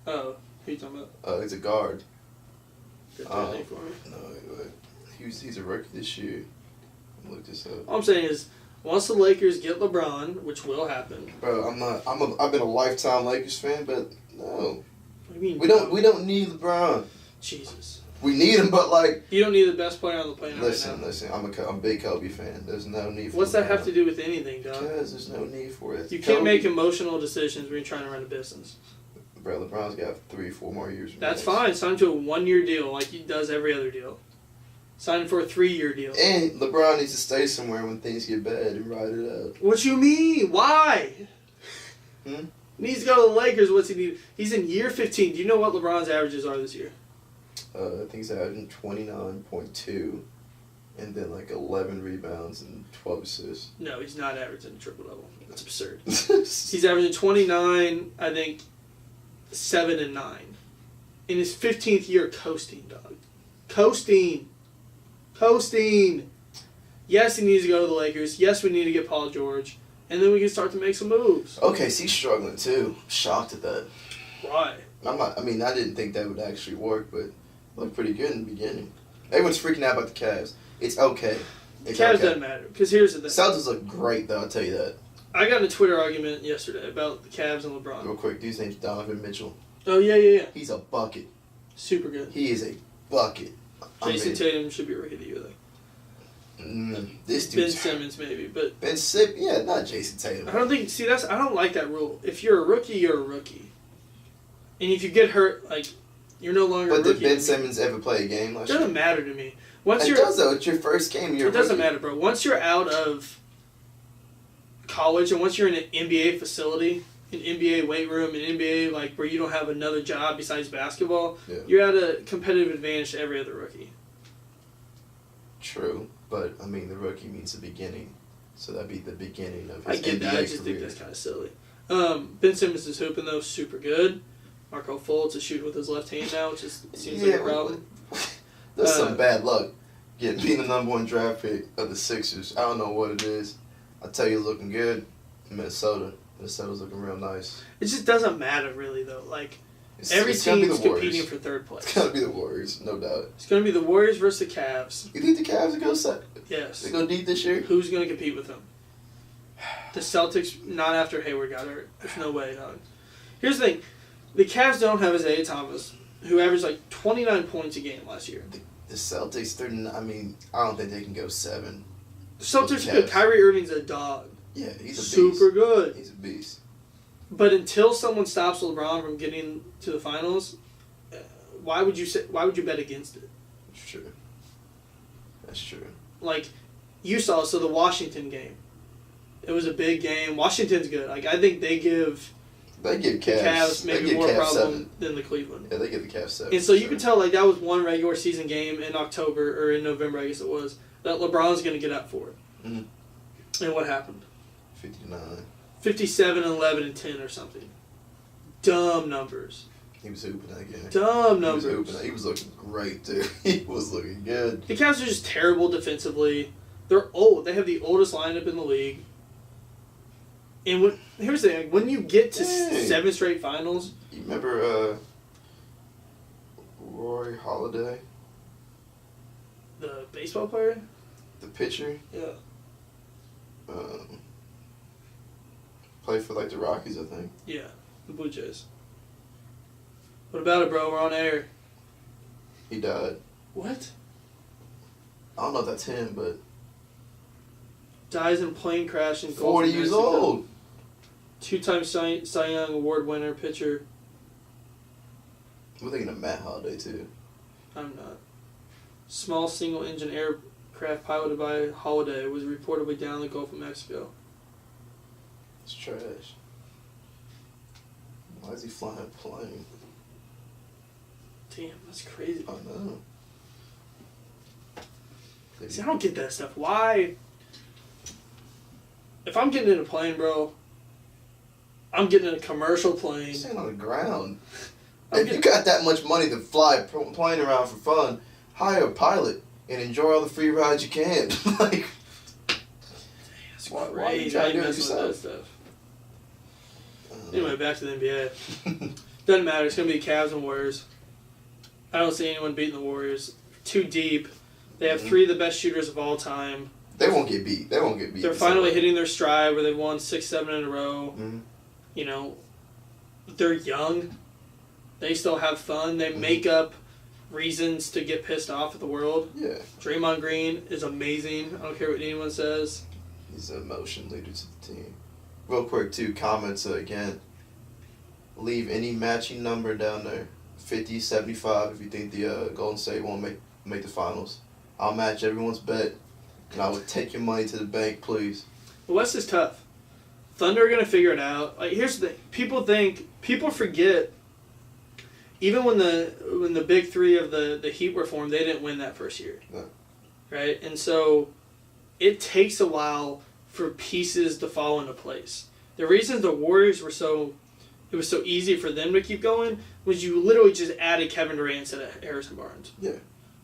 Speaker 1: Oh, who you talking about?
Speaker 2: He's a guard.
Speaker 1: Get that name for me.
Speaker 2: No, he's a rookie this year. Look this up.
Speaker 1: All I'm saying is, once the Lakers get LeBron, which will happen.
Speaker 2: Bro, I've been a lifetime Lakers fan, but no.
Speaker 1: What do you mean?
Speaker 2: We don't need LeBron.
Speaker 1: Jesus.
Speaker 2: We need him, but like.
Speaker 1: You don't need the best player on the planet right now.
Speaker 2: Listen. I'm a big Kobe fan. There's no need for.
Speaker 1: What's that have to do with anything, Don?
Speaker 2: Because there's no need for it.
Speaker 1: You can't make emotional decisions when you're trying to run a business.
Speaker 2: Bro, LeBron's got 3-4 more years.
Speaker 1: That's fine. Sign to a 1-year deal like he does every other deal. Sign for a 3-year deal.
Speaker 2: And LeBron needs to stay somewhere when things get bad and ride it out.
Speaker 1: What you mean? Why? He needs to go to the Lakers. What's he need? He's in year 15. Do you know what LeBron's averages are this year?
Speaker 2: I think he's averaging 29.2 and then like 11 rebounds and 12 assists.
Speaker 1: No, he's not averaging a triple-double. That's absurd. He's averaging 29, I think, 7 and 9. In his 15th year coasting, dog. Coasting. Yes, he needs to go to the Lakers. Yes, we need to get Paul George. And then we can start to make some moves.
Speaker 2: Okay, so he's struggling too. I'm shocked at that.
Speaker 1: Why?
Speaker 2: I didn't think that would actually work, but looked pretty good in the beginning. Everyone's freaking out about the Cavs. It's okay.
Speaker 1: The Cavs doesn't matter. Because here's the thing.
Speaker 2: Celtics look great, though, I'll tell you that.
Speaker 1: I got in a Twitter argument yesterday about the Cavs and LeBron.
Speaker 2: Real quick, dude's name's Donovan Mitchell.
Speaker 1: Oh, yeah.
Speaker 2: He's a bucket.
Speaker 1: Super good.
Speaker 2: He is a bucket.
Speaker 1: Jason Tatum should be rookie of the year, though.
Speaker 2: This dude.
Speaker 1: Ben Simmons, maybe, but
Speaker 2: not Jason Tatum.
Speaker 1: I don't like that rule. If you're a rookie, you're a rookie. And if you get hurt, like, you're no longer a rookie.
Speaker 2: But did Ben Simmons ever play a game last year?
Speaker 1: It doesn't matter to me.
Speaker 2: It does, though. It's your first game.
Speaker 1: It doesn't matter, bro. Once you're out of college and once you're in an NBA facility, an NBA weight room, an NBA, like, where you don't have another job besides basketball, you're at a competitive advantage to every other rookie.
Speaker 2: True. But, the rookie means the beginning. So that'd be the beginning of his NBA
Speaker 1: I get that. I just think that's kind of silly. Ben Simmons is hooping, though, super good. Marco Fultz is shooting with his left hand now, which seems like a problem.
Speaker 2: That's some bad luck. Being the number 1 draft pick of the Sixers. I don't know what it is. I'll tell you, looking good. Minnesota's looking real nice.
Speaker 1: It just doesn't matter, really, though. Like, every team's competing for third place.
Speaker 2: It's got to be the Warriors, no doubt.
Speaker 1: It's going to be the Warriors versus the Cavs.
Speaker 2: You think the Cavs are going to set?
Speaker 1: Yes.
Speaker 2: They go deep this year?
Speaker 1: Who's going to compete with them? The Celtics, not after Hayward got hurt. There's no way, dog. Here's the thing. The Cavs don't have Isaiah Thomas, who averaged like 29 points a game last year.
Speaker 2: The Celtics, I don't think they can go 7.
Speaker 1: The Celtics are good. Kyrie Irving's a dog.
Speaker 2: Yeah, he's a beast.
Speaker 1: Super good.
Speaker 2: He's a beast.
Speaker 1: But until someone stops LeBron from getting to the finals, why would you bet against it?
Speaker 2: That's true.
Speaker 1: Like, you saw, the Washington game. It was a big game. Washington's good. Like, I think they give
Speaker 2: Cavs
Speaker 1: maybe more problem than the Cleveland.
Speaker 2: Yeah, they give the Cavs 7.
Speaker 1: And so you can tell, like, that was one regular season game in October, or in November, I guess it was, that LeBron's going to get up for it. Mm-hmm. And what happened?
Speaker 2: 59.
Speaker 1: 57 and 11 and 10 or something. Dumb numbers.
Speaker 2: He was hooping that game.
Speaker 1: Dumb numbers.
Speaker 2: He was looking great, too. He was looking good.
Speaker 1: The Cavs are just terrible defensively. They're old. They have the oldest lineup in the league. And here's the thing: when you get to 7 straight finals,
Speaker 2: you remember Roy Halladay,
Speaker 1: the baseball player,
Speaker 2: the pitcher.
Speaker 1: Yeah.
Speaker 2: Played for like the Rockies, I think.
Speaker 1: Yeah, the Blue Jays. What about it, bro? We're on air.
Speaker 2: He died.
Speaker 1: What?
Speaker 2: I don't know if that's him, but
Speaker 1: dies in plane crash in Gulf
Speaker 2: 40
Speaker 1: of
Speaker 2: years
Speaker 1: Mexico.
Speaker 2: old.
Speaker 1: 2-time Cy Young Award winner pitcher.
Speaker 2: We're thinking of Matt Holliday too.
Speaker 1: I'm not. Small single-engine aircraft piloted by Holliday was reportedly down in the Gulf of Mexico.
Speaker 2: It's trash. Why is he flying a plane?
Speaker 1: Damn, that's crazy.
Speaker 2: I know.
Speaker 1: See, I don't get that stuff. Why? If I'm getting in a plane, bro, I'm getting in a commercial plane.
Speaker 2: Staying on the ground. If you got that much money to fly a plane around for fun, hire a pilot and enjoy all the free rides you can. Like,
Speaker 1: that's
Speaker 2: why
Speaker 1: crazy.
Speaker 2: you trying to do it
Speaker 1: Messing with
Speaker 2: yourself?
Speaker 1: that stuff. Anyway, back to the NBA. Doesn't matter. It's going to be Cavs and Warriors. I don't see anyone beating the Warriors. Too deep. They have 3 of the best shooters of all time.
Speaker 2: They won't get beat. They won't get beat.
Speaker 1: They're finally hitting their stride where they've won 6-7 in a row.
Speaker 2: Mm-hmm.
Speaker 1: You know, they're young. They still have fun. They make up reasons to get pissed off at the world.
Speaker 2: Yeah.
Speaker 1: Draymond Green is amazing. I don't care what anyone says.
Speaker 2: He's an emotion leader to the team. Real quick, too, comments again. Leave any matching number down there. 50, 75 if you think the Golden State won't make the finals. I'll match everyone's bet, and I would take your money to the bank, please.
Speaker 1: The West is tough. Thunder are going to figure it out. Like, here's the thing. People forget, even when the big 3 of the Heat were formed, they didn't win that first year.
Speaker 2: No.
Speaker 1: Right? And so it takes a while for pieces to fall into place. The reason the Warriors it was so easy for them to keep going was you literally just added Kevin Durant instead of Harrison Barnes.
Speaker 2: Yeah.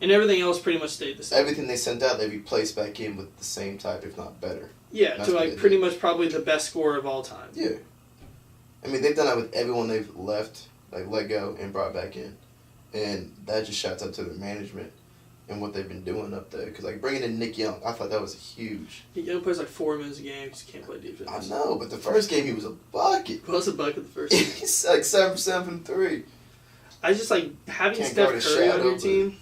Speaker 1: And everything else pretty much stayed the same.
Speaker 2: Everything they sent out, they replaced back in with the same type, if not better.
Speaker 1: Yeah,
Speaker 2: That's
Speaker 1: to
Speaker 2: what
Speaker 1: like
Speaker 2: they
Speaker 1: pretty
Speaker 2: did.
Speaker 1: much probably the best scorer of all time.
Speaker 2: Yeah. I mean, they've done that with everyone they've left, like let go and brought back in. And that just shouts out to their management and what they've been doing up there. Because, like, bringing in Nick Young, I thought that was huge.
Speaker 1: He plays like 4 minutes a game because he can't play defense.
Speaker 2: I know, but the first game he was a bucket.
Speaker 1: He was a bucket the first game.
Speaker 2: He's like 7% from 3.
Speaker 1: I just like having
Speaker 2: Can't
Speaker 1: Steph
Speaker 2: guard a
Speaker 1: Curry on
Speaker 2: shadow,
Speaker 1: your
Speaker 2: but-
Speaker 1: team.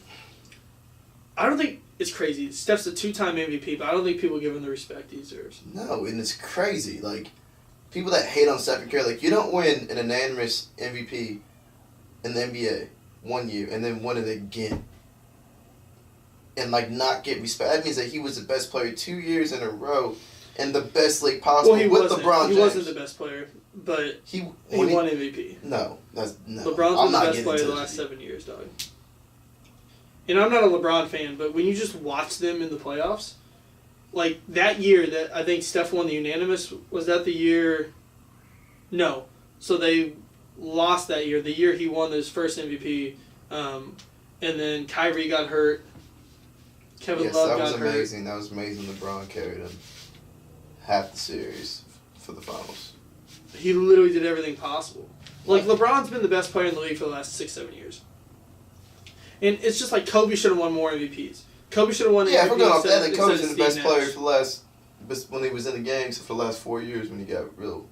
Speaker 1: I don't think it's crazy. Steph's a 2-time MVP, but I don't think people give him the respect he deserves.
Speaker 2: No, and it's crazy. Like, people that hate on Stephen Curry, like, you don't win an unanimous MVP in the NBA 1 year and then win it again. And, like, not get respect. That means that he was the best player 2 years in a row in the best league possible
Speaker 1: Well, he
Speaker 2: with
Speaker 1: wasn't.
Speaker 2: LeBron James.
Speaker 1: He wasn't the best player, but he won MVP.
Speaker 2: No, that's no.
Speaker 1: LeBron's
Speaker 2: I'm
Speaker 1: been the
Speaker 2: not
Speaker 1: best
Speaker 2: getting
Speaker 1: player
Speaker 2: into
Speaker 1: the last
Speaker 2: this.
Speaker 1: 7 years, dog. And I'm not a LeBron fan, but when you just watch them in the playoffs, like that year that I think Steph won the unanimous, was that the year? No. So they lost that year. The year he won his first MVP, and then Kyrie got hurt. Kevin
Speaker 2: Yes,
Speaker 1: Love
Speaker 2: that
Speaker 1: got
Speaker 2: was
Speaker 1: hurt.
Speaker 2: amazing. That was amazing. LeBron carried him half the series for the finals.
Speaker 1: He literally did everything possible. Like, LeBron's been the best player in the league for the last 6-7 years. And it's just like Kobe should have won more MVPs. Kobe should have won
Speaker 2: Yeah,
Speaker 1: MVP
Speaker 2: if we're going off that,
Speaker 1: instead
Speaker 2: then
Speaker 1: of
Speaker 2: Kobe's been the
Speaker 1: Steve
Speaker 2: best
Speaker 1: Nash.
Speaker 2: player for the last, when he was in the games for the last 4 years when he got real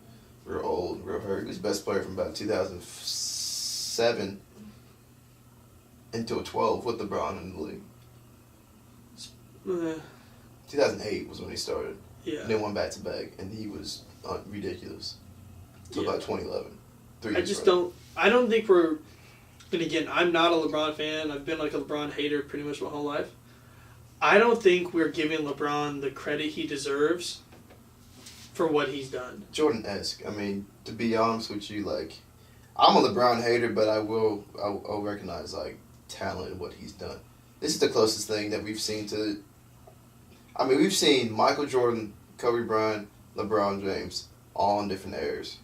Speaker 2: old, real hurt. He was the best player from about 2007 until 12 with LeBron in the league. 2008 was when he started.
Speaker 1: Yeah.
Speaker 2: And then won back-to-back, and he was ridiculous. Until
Speaker 1: Yeah.
Speaker 2: about 2011.
Speaker 1: I don't think we're, and again, I'm not a LeBron fan. I've been like a LeBron hater pretty much my whole life. I don't think we're giving LeBron the credit he deserves for what he's done.
Speaker 2: Jordan-esque. I mean, to be honest with you, like, I'm a LeBron hater, but I'll recognize, like, talent and what he's done. This is the closest thing that we've seen to, I mean, we've seen Michael Jordan, Kobe Bryant, LeBron James, all in different eras.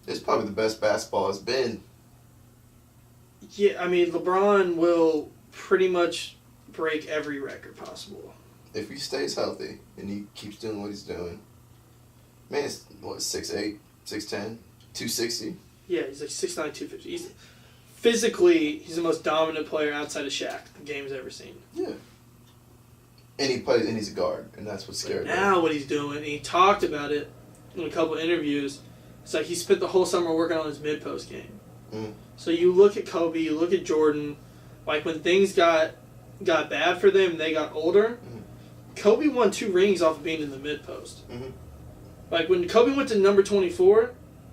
Speaker 2: It's probably the best basketball has been.
Speaker 1: Yeah, I mean, LeBron will pretty much break every record possible.
Speaker 2: If he stays healthy and he keeps doing what he's doing. Man's, what, 6'8", 6'10", 260?
Speaker 1: Yeah, he's like 6'9", 250. Physically, he's the most dominant player outside of Shaq the game's ever seen.
Speaker 2: Yeah. And he's a guard, and that's what's scary.
Speaker 1: Now what he's doing, and he talked about it in a couple of interviews, it's like he spent the whole summer working on his mid-post game.
Speaker 2: Mm.
Speaker 1: So you look at Kobe, you look at Jordan, like when things got bad for them and they got older, Kobe won 2 rings off of being in the mid-post.
Speaker 2: Mm-hmm.
Speaker 1: Like when Kobe went to number 24,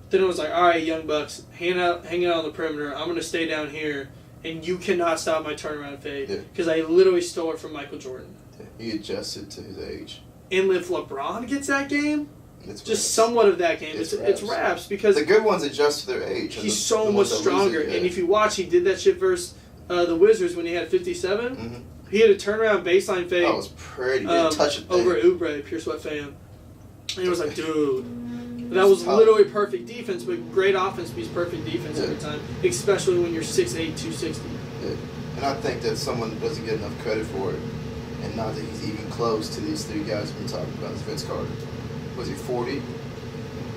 Speaker 1: then it was like, all right, young bucks, hanging out on the perimeter, I'm going to stay down here, and you cannot stop my turnaround fade. Because I literally stole it from Michael Jordan.
Speaker 2: Yeah. He adjusted to his age.
Speaker 1: And if LeBron gets that game,
Speaker 2: it's
Speaker 1: just raps. Somewhat of that game, it's raps. Because
Speaker 2: the good ones adjust to their age.
Speaker 1: He's so much stronger. And if you watch, he did that shit versus the Wizards when he had 57.
Speaker 2: Mm-hmm.
Speaker 1: He had a turnaround baseline fade.
Speaker 2: That was pretty. Touch it
Speaker 1: over Oubre, Pure Sweat fan. And it was like, dude, that was literally perfect defense, but great offense beats perfect defense every time, especially when you're 6'8", 260.
Speaker 2: Yeah. And I think that someone doesn't get enough credit for it, and not that he's even close to these 3 guys we've been talking about. Is Vince Carter. Was he 40?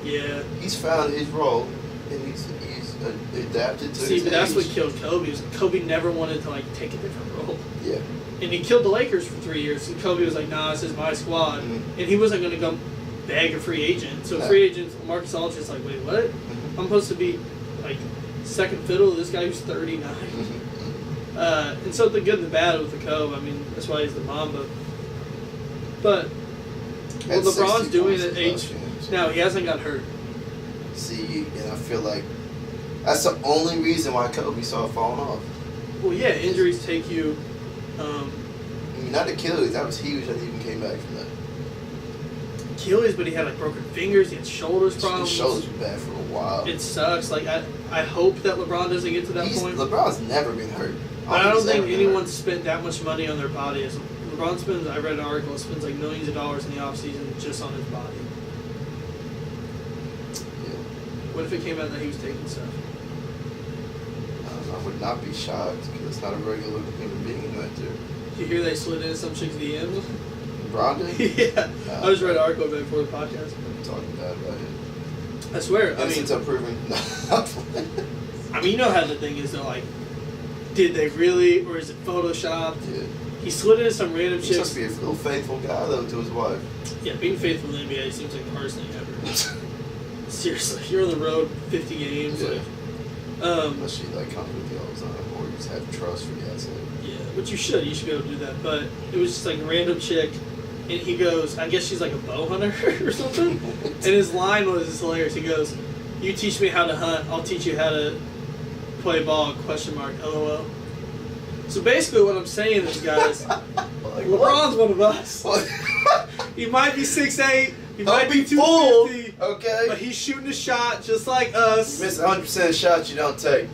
Speaker 1: Yeah.
Speaker 2: He's found his role, and he's adapted to his
Speaker 1: but that's
Speaker 2: age.
Speaker 1: what killed Kobe. Was Kobe never wanted to take a different role.
Speaker 2: Yeah.
Speaker 1: And he killed the Lakers for 3 years. And Kobe was like, nah, this is my squad.
Speaker 2: Mm-hmm.
Speaker 1: And he wasn't going to go bag a free agent. So free agent, Marcus Aldridge's like, wait, what?
Speaker 2: Mm-hmm.
Speaker 1: I'm supposed to be, second fiddle to this guy who's 39.
Speaker 2: Mm-hmm.
Speaker 1: And so the good and the bad with the Cove, I mean, that's why he's the Mamba. But what LeBron's doing at age... No, he hasn't got hurt.
Speaker 2: See, and I feel like that's the only reason why Kobe saw falling off.
Speaker 1: Well, yeah, injuries take you...
Speaker 2: I mean, not Achilles. That was huge that he even came back from that.
Speaker 1: Achilles, but he had broken fingers. He had shoulders problems.
Speaker 2: His shoulders were bad for a while.
Speaker 1: It sucks. I hope that LeBron doesn't get to that point.
Speaker 2: LeBron's never been hurt.
Speaker 1: But I don't think anyone's spent that much money on their body. As LeBron spends, I read an article, spends millions of dollars in the offseason just on his body.
Speaker 2: Yeah.
Speaker 1: What if it came out that he was taking stuff?
Speaker 2: I would not be shocked because it's not a regular human being right there.
Speaker 1: Did you hear they slid in some chick's DMs?
Speaker 2: LeBron did?
Speaker 1: Yeah. I just read an article about it before the podcast.
Speaker 2: I'm talking bad about it.
Speaker 1: I swear.
Speaker 2: Innocence unproven.
Speaker 1: I mean, you know how the thing is, though, did they really, or is it photoshopped?
Speaker 2: Yeah.
Speaker 1: He slid into some random chick.
Speaker 2: He's supposed to be a real faithful guy, though, to his wife.
Speaker 1: Yeah, being faithful in the NBA seems like the hardest thing ever. Seriously, you're on the road 50 games.
Speaker 2: Yeah. Unless she comes with you all the time, or you just have trust for the asset.
Speaker 1: Yeah, which you should. You should be able to do that. But it was just a random chick, and he goes, I guess she's a bow hunter or something. And his line was hilarious. He goes, "You teach me how to hunt, I'll teach you how to play ball, ? LOL. So basically what I'm saying is, guys, LeBron's one of us. He might be 6'8", he might be 250,
Speaker 2: okay,
Speaker 1: but he's shooting a shot just like us.
Speaker 2: You miss 100% of shots you don't take.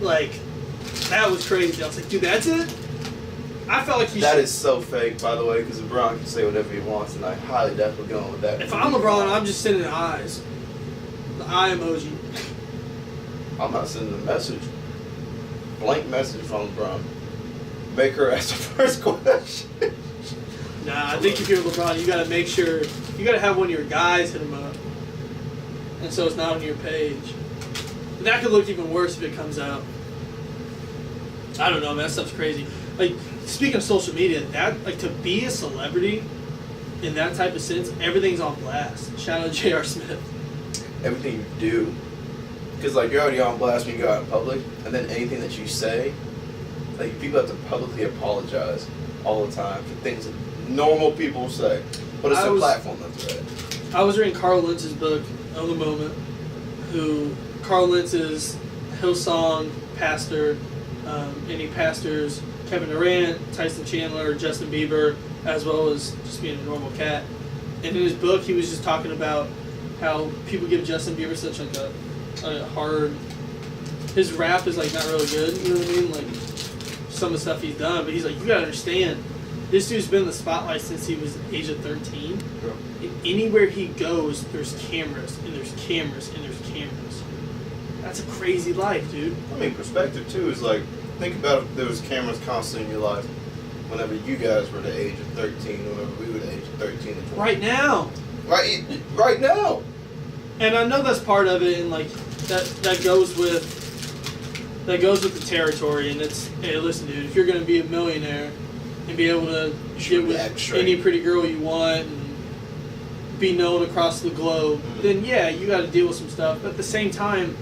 Speaker 1: That was crazy. I was like, dude, that's it? I felt like
Speaker 2: That is so fake, by the way, because LeBron can say whatever he wants, and I highly doubt we're going with that.
Speaker 1: If I'm LeBron, I'm just sending eyes. The eye emoji.
Speaker 2: I'm not sending a message. Blank message from LeBron. Make her ask the first question.
Speaker 1: Nah, I think if you're LeBron, you gotta make sure, you gotta have one of your guys hit him up. And so it's not on your page. But that could look even worse if it comes out. I don't know, man, that stuff's crazy. Speaking of social media, that, to be a celebrity in that type of sense, everything's on blast. Shout out to J.R. Smith.
Speaker 2: Everything you do. Because, you're already on blast when you go out in public, and then anything that you say, people have to publicly apologize all the time for things that normal people say. But it's a platform that's right.
Speaker 1: I was reading Carl Lentz's book, On the Moment, Carl Lentz is Hillsong pastor, and he pastors Kevin Durant, Tyson Chandler, Justin Bieber, as well as just being a normal cat. And in his book, he was just talking about how people give Justin Bieber such a hard... His rap is not really good, you know what I mean? Some of the stuff he's done, but he's like, you gotta understand, this dude's been in the spotlight since he was the age of 13.
Speaker 2: Yeah.
Speaker 1: And anywhere he goes, there's cameras, and there's cameras, and there's cameras. That's a crazy life, dude.
Speaker 2: I mean, perspective, too, is think about if there was cameras constantly in your life whenever you guys were the age of 13, whenever we were the age of 13 and 20.
Speaker 1: Right now.
Speaker 2: Right now.
Speaker 1: And I know that's part of it, and like that goes with the territory. And it's, hey, listen, dude, if you're gonna be a millionaire and be able to get with any pretty girl you want and be known across the globe, then yeah, you got to deal with some stuff. But at the same time,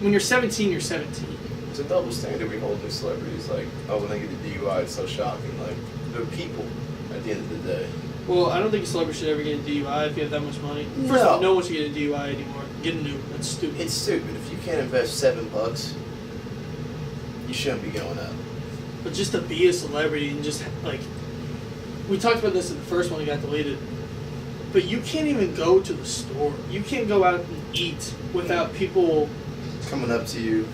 Speaker 1: when you're 17, you're 17.
Speaker 2: It's a double standard we hold with celebrities. Like, oh, when they get a DUI, it's so shocking. Like, they're people at the end of the day.
Speaker 1: Well, I don't think a celebrity should ever get a DUI if you have that much money.
Speaker 2: No.
Speaker 1: First of all, no one should get a DUI anymore. Get a new one. That's stupid.
Speaker 2: It's stupid. If you can't invest $7, you shouldn't be going out.
Speaker 1: But just to be a celebrity and just, like, we talked about this in the first one that got deleted, but you can't even go to the store. You can't go out and eat without people
Speaker 2: coming up to you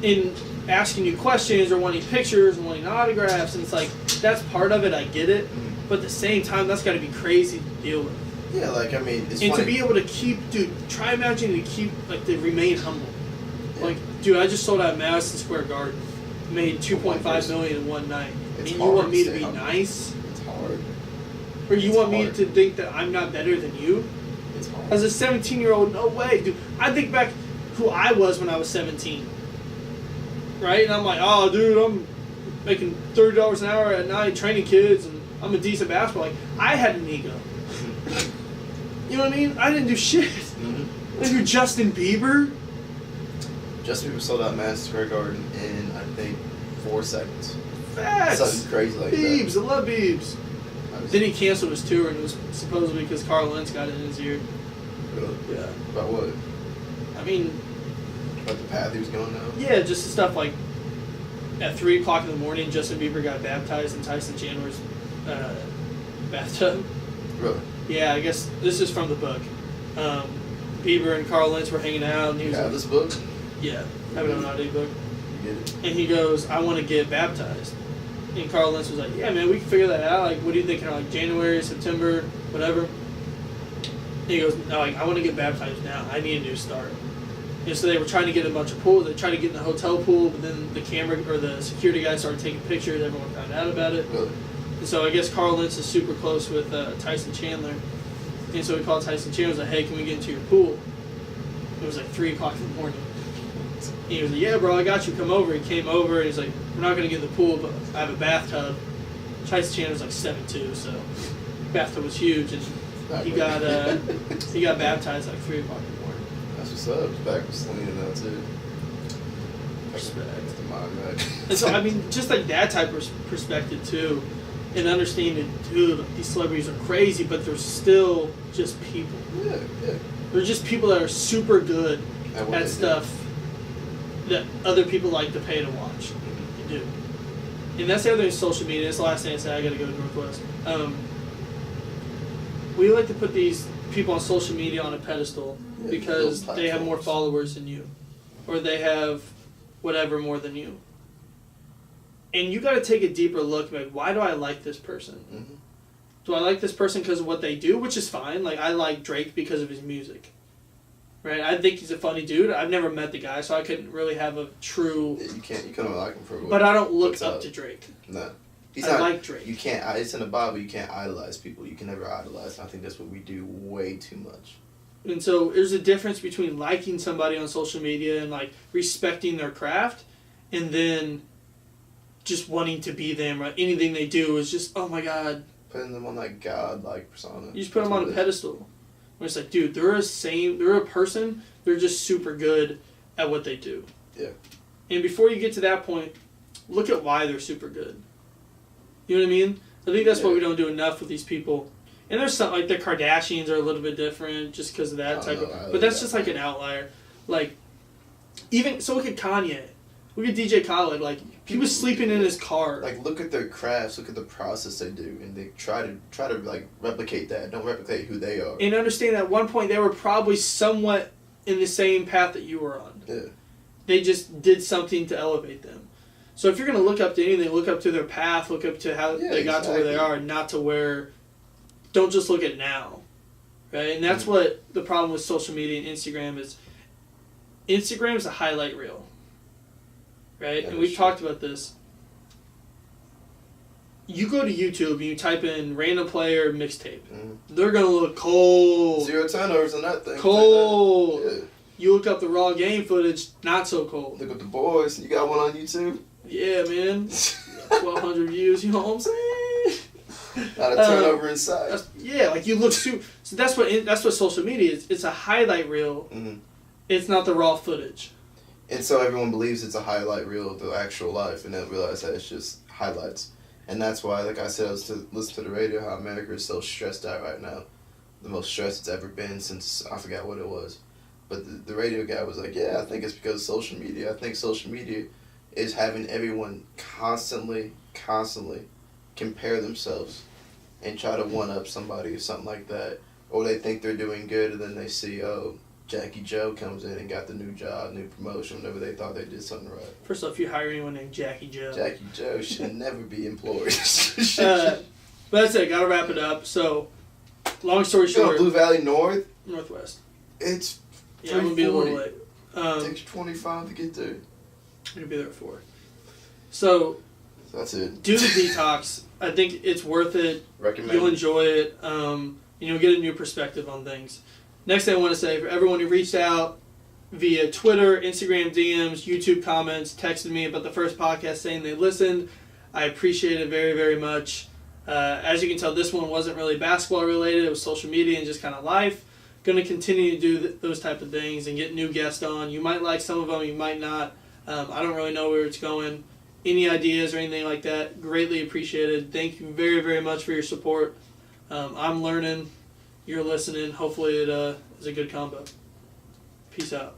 Speaker 1: and asking you questions or wanting pictures and wanting autographs. And it's like, that's part of it. I get it. But at the same time, that's got to be crazy to deal with.
Speaker 2: Yeah, like, I mean, it's
Speaker 1: and
Speaker 2: funny.
Speaker 1: To be able to keep, dude, try imagining to remain humble. Yeah. Like, dude, I just sold out Madison Square Garden. Made $2.5 million in one night. And you want me to be nice?
Speaker 2: It's hard.
Speaker 1: Or you want me to think that I'm not better than you?
Speaker 2: It's hard.
Speaker 1: As a 17-year-old, no way, dude. I think back who I was when I was 17. Right? And I'm like, oh, dude, I'm making $30 an hour at night training kids, and I'm a decent basketball. Like, I had an ego. You know what I mean? I didn't do shit. Mm-hmm. Like, you're Justin Bieber.
Speaker 2: Justin Bieber sold out Madison Square Garden in, I think, 4 seconds.
Speaker 1: Facts.
Speaker 2: Something crazy like
Speaker 1: Biebs,
Speaker 2: that.
Speaker 1: I love Biebs. Then he canceled his tour, and it was supposedly because Carl Lentz got it in his ear.
Speaker 2: Really?
Speaker 1: Yeah.
Speaker 2: About what?
Speaker 1: I mean...
Speaker 2: About the path he was going down?
Speaker 1: Yeah, just the stuff like, at 3 o'clock in the morning, Justin Bieber got baptized in Tyson Chandler's bathtub.
Speaker 2: Really?
Speaker 1: Yeah, I guess this is from the book. Bieber and Carl Lentz were hanging out, and he was
Speaker 2: like, this book?
Speaker 1: Yeah, I have it on an audiobook.
Speaker 2: You get it? And
Speaker 1: he goes, I want to get baptized. And Carl Lentz was like, yeah, man, we can figure that out. Like, what are you thinking? Like, January, September, whatever? And he goes, no, like, I want to get baptized now. I need a new start. And so they were trying to get a bunch of pools. They tried to get in the hotel pool, but then the camera or the security guy started taking pictures. Everyone found out about it.
Speaker 2: Really?
Speaker 1: And so I guess Carl Lentz is super close with Tyson Chandler. And so he called Tyson Chandler and was like, hey, can we get into your pool? It was like 3 o'clock in the morning. And he was like, yeah, bro, I got you. Come over. He came over, and he's like, we're not going to get in the pool, but I have a bathtub. Tyson Chandler's like 7'2", so bathtub was huge. And he got baptized like 3 o'clock in the morning.
Speaker 2: That's what's up. His back was slinging now, too.
Speaker 1: Respect. And so, I mean, just like that type of perspective, too. And understanding, dude, these celebrities are crazy, but they're still just people.
Speaker 2: Yeah.
Speaker 1: They're just people that are super good at stuff that other people like to pay to watch. They do. And that's the other thing with social media. It's the last thing I say. I got to go to Northwest. We like to put these people on social media on a pedestal because they have more followers than you. Or they have whatever more than you. And you got to take a deeper look, like, why do I like this person?
Speaker 2: Mm-hmm.
Speaker 1: Do I like this person because of what they do, which is fine. Like, I like Drake because of his music. Right? I think he's a funny dude. I've never met the guy, so I couldn't really have a true...
Speaker 2: Yeah, you couldn't like him for what.
Speaker 1: But I don't look up to Drake.
Speaker 2: No.
Speaker 1: I like Drake.
Speaker 2: You can't... It's in the Bible, you can't idolize people. You can never idolize. And I think that's what we do way too much.
Speaker 1: And so there's a difference between liking somebody on social media and, like, respecting their craft, and then just wanting to be them, right? Anything they do is just, oh my God.
Speaker 2: Putting them on that God-like persona.
Speaker 1: You just put them on a pedestal. Where it's like, dude, they're a person, they're just super good at what they do.
Speaker 2: Yeah.
Speaker 1: And before you get to that point, look at why they're super good. You know what I mean? I think that's what we don't do enough with these people. And there's some, like, the Kardashians are a little bit different just because of that type of... But that's just like an outlier. Like, even... So look at Kanye. Look at DJ Khaled. Like, he was sleeping in his car.
Speaker 2: Like, look at their crafts, look at the process they do, and they try to like replicate that. Don't replicate who they are.
Speaker 1: And understand that at one point they were probably somewhat in the same path that you were on.
Speaker 2: Yeah.
Speaker 1: They just did something to elevate them. So if you're going to look up to anything, look up to their path, look up to how they got to where they are, not to where... Don't just look at now. Right? And that's what the problem with social media and Instagram is. Instagram is a highlight reel. Right? And we've talked about this. you go to YouTube and you type in random player mixtape. They're going to look cold.
Speaker 2: 0 turnovers on that thing.
Speaker 1: Cold.
Speaker 2: Yeah.
Speaker 1: You look up the raw game footage, not so cold.
Speaker 2: Look at the boys. You got one on YouTube?
Speaker 1: Yeah, man. 1,200 views, you know what I'm saying?
Speaker 2: Not a turnover inside.
Speaker 1: Yeah, like you look super. So that's what social media is. It's a highlight reel. It's not the raw footage.
Speaker 2: And so everyone believes it's a highlight reel of the actual life, and they don't realize that it's just highlights. And that's why, like I said, I was to listen to the radio, how America is so stressed out right now. The most stressed it's ever been since, I forgot what it was. But the radio guy was like, yeah, I think it's because of social media. I think social media is having everyone constantly compare themselves and try to one-up somebody or something like that. Or they think they're doing good, and then they see, oh, Jackie Joe comes in and got the new job, new promotion, whenever they thought they did something right.
Speaker 1: First off, if you hire anyone named Jackie Joe.
Speaker 2: Jackie Joe should never be employed.
Speaker 1: But that's it. Got to wrap it up. So, long story short.
Speaker 2: Blue Valley North?
Speaker 1: Northwest.
Speaker 2: It's
Speaker 1: yeah, I'm going to be a little late.
Speaker 2: It takes 25 to get there.
Speaker 1: I'm going to be there at 4. So,
Speaker 2: that's it.
Speaker 1: Do the detox. I think it's worth it.
Speaker 2: Recommend.
Speaker 1: You'll enjoy it. Get a new perspective on things. Next thing I want to say, for everyone who reached out via Twitter, Instagram DMs, YouTube comments, texted me about the first podcast saying they listened, I appreciate it very, very much. As you can tell, this one wasn't really basketball related. It was social media and just kind of life. Going to continue to do those type of things and get new guests on. You might like some of them, you might not. I don't really know where it's going. Any ideas or anything like that, greatly appreciated. Thank you very, very much for your support. I'm learning. You're listening. Hopefully it is a good combo. Peace out.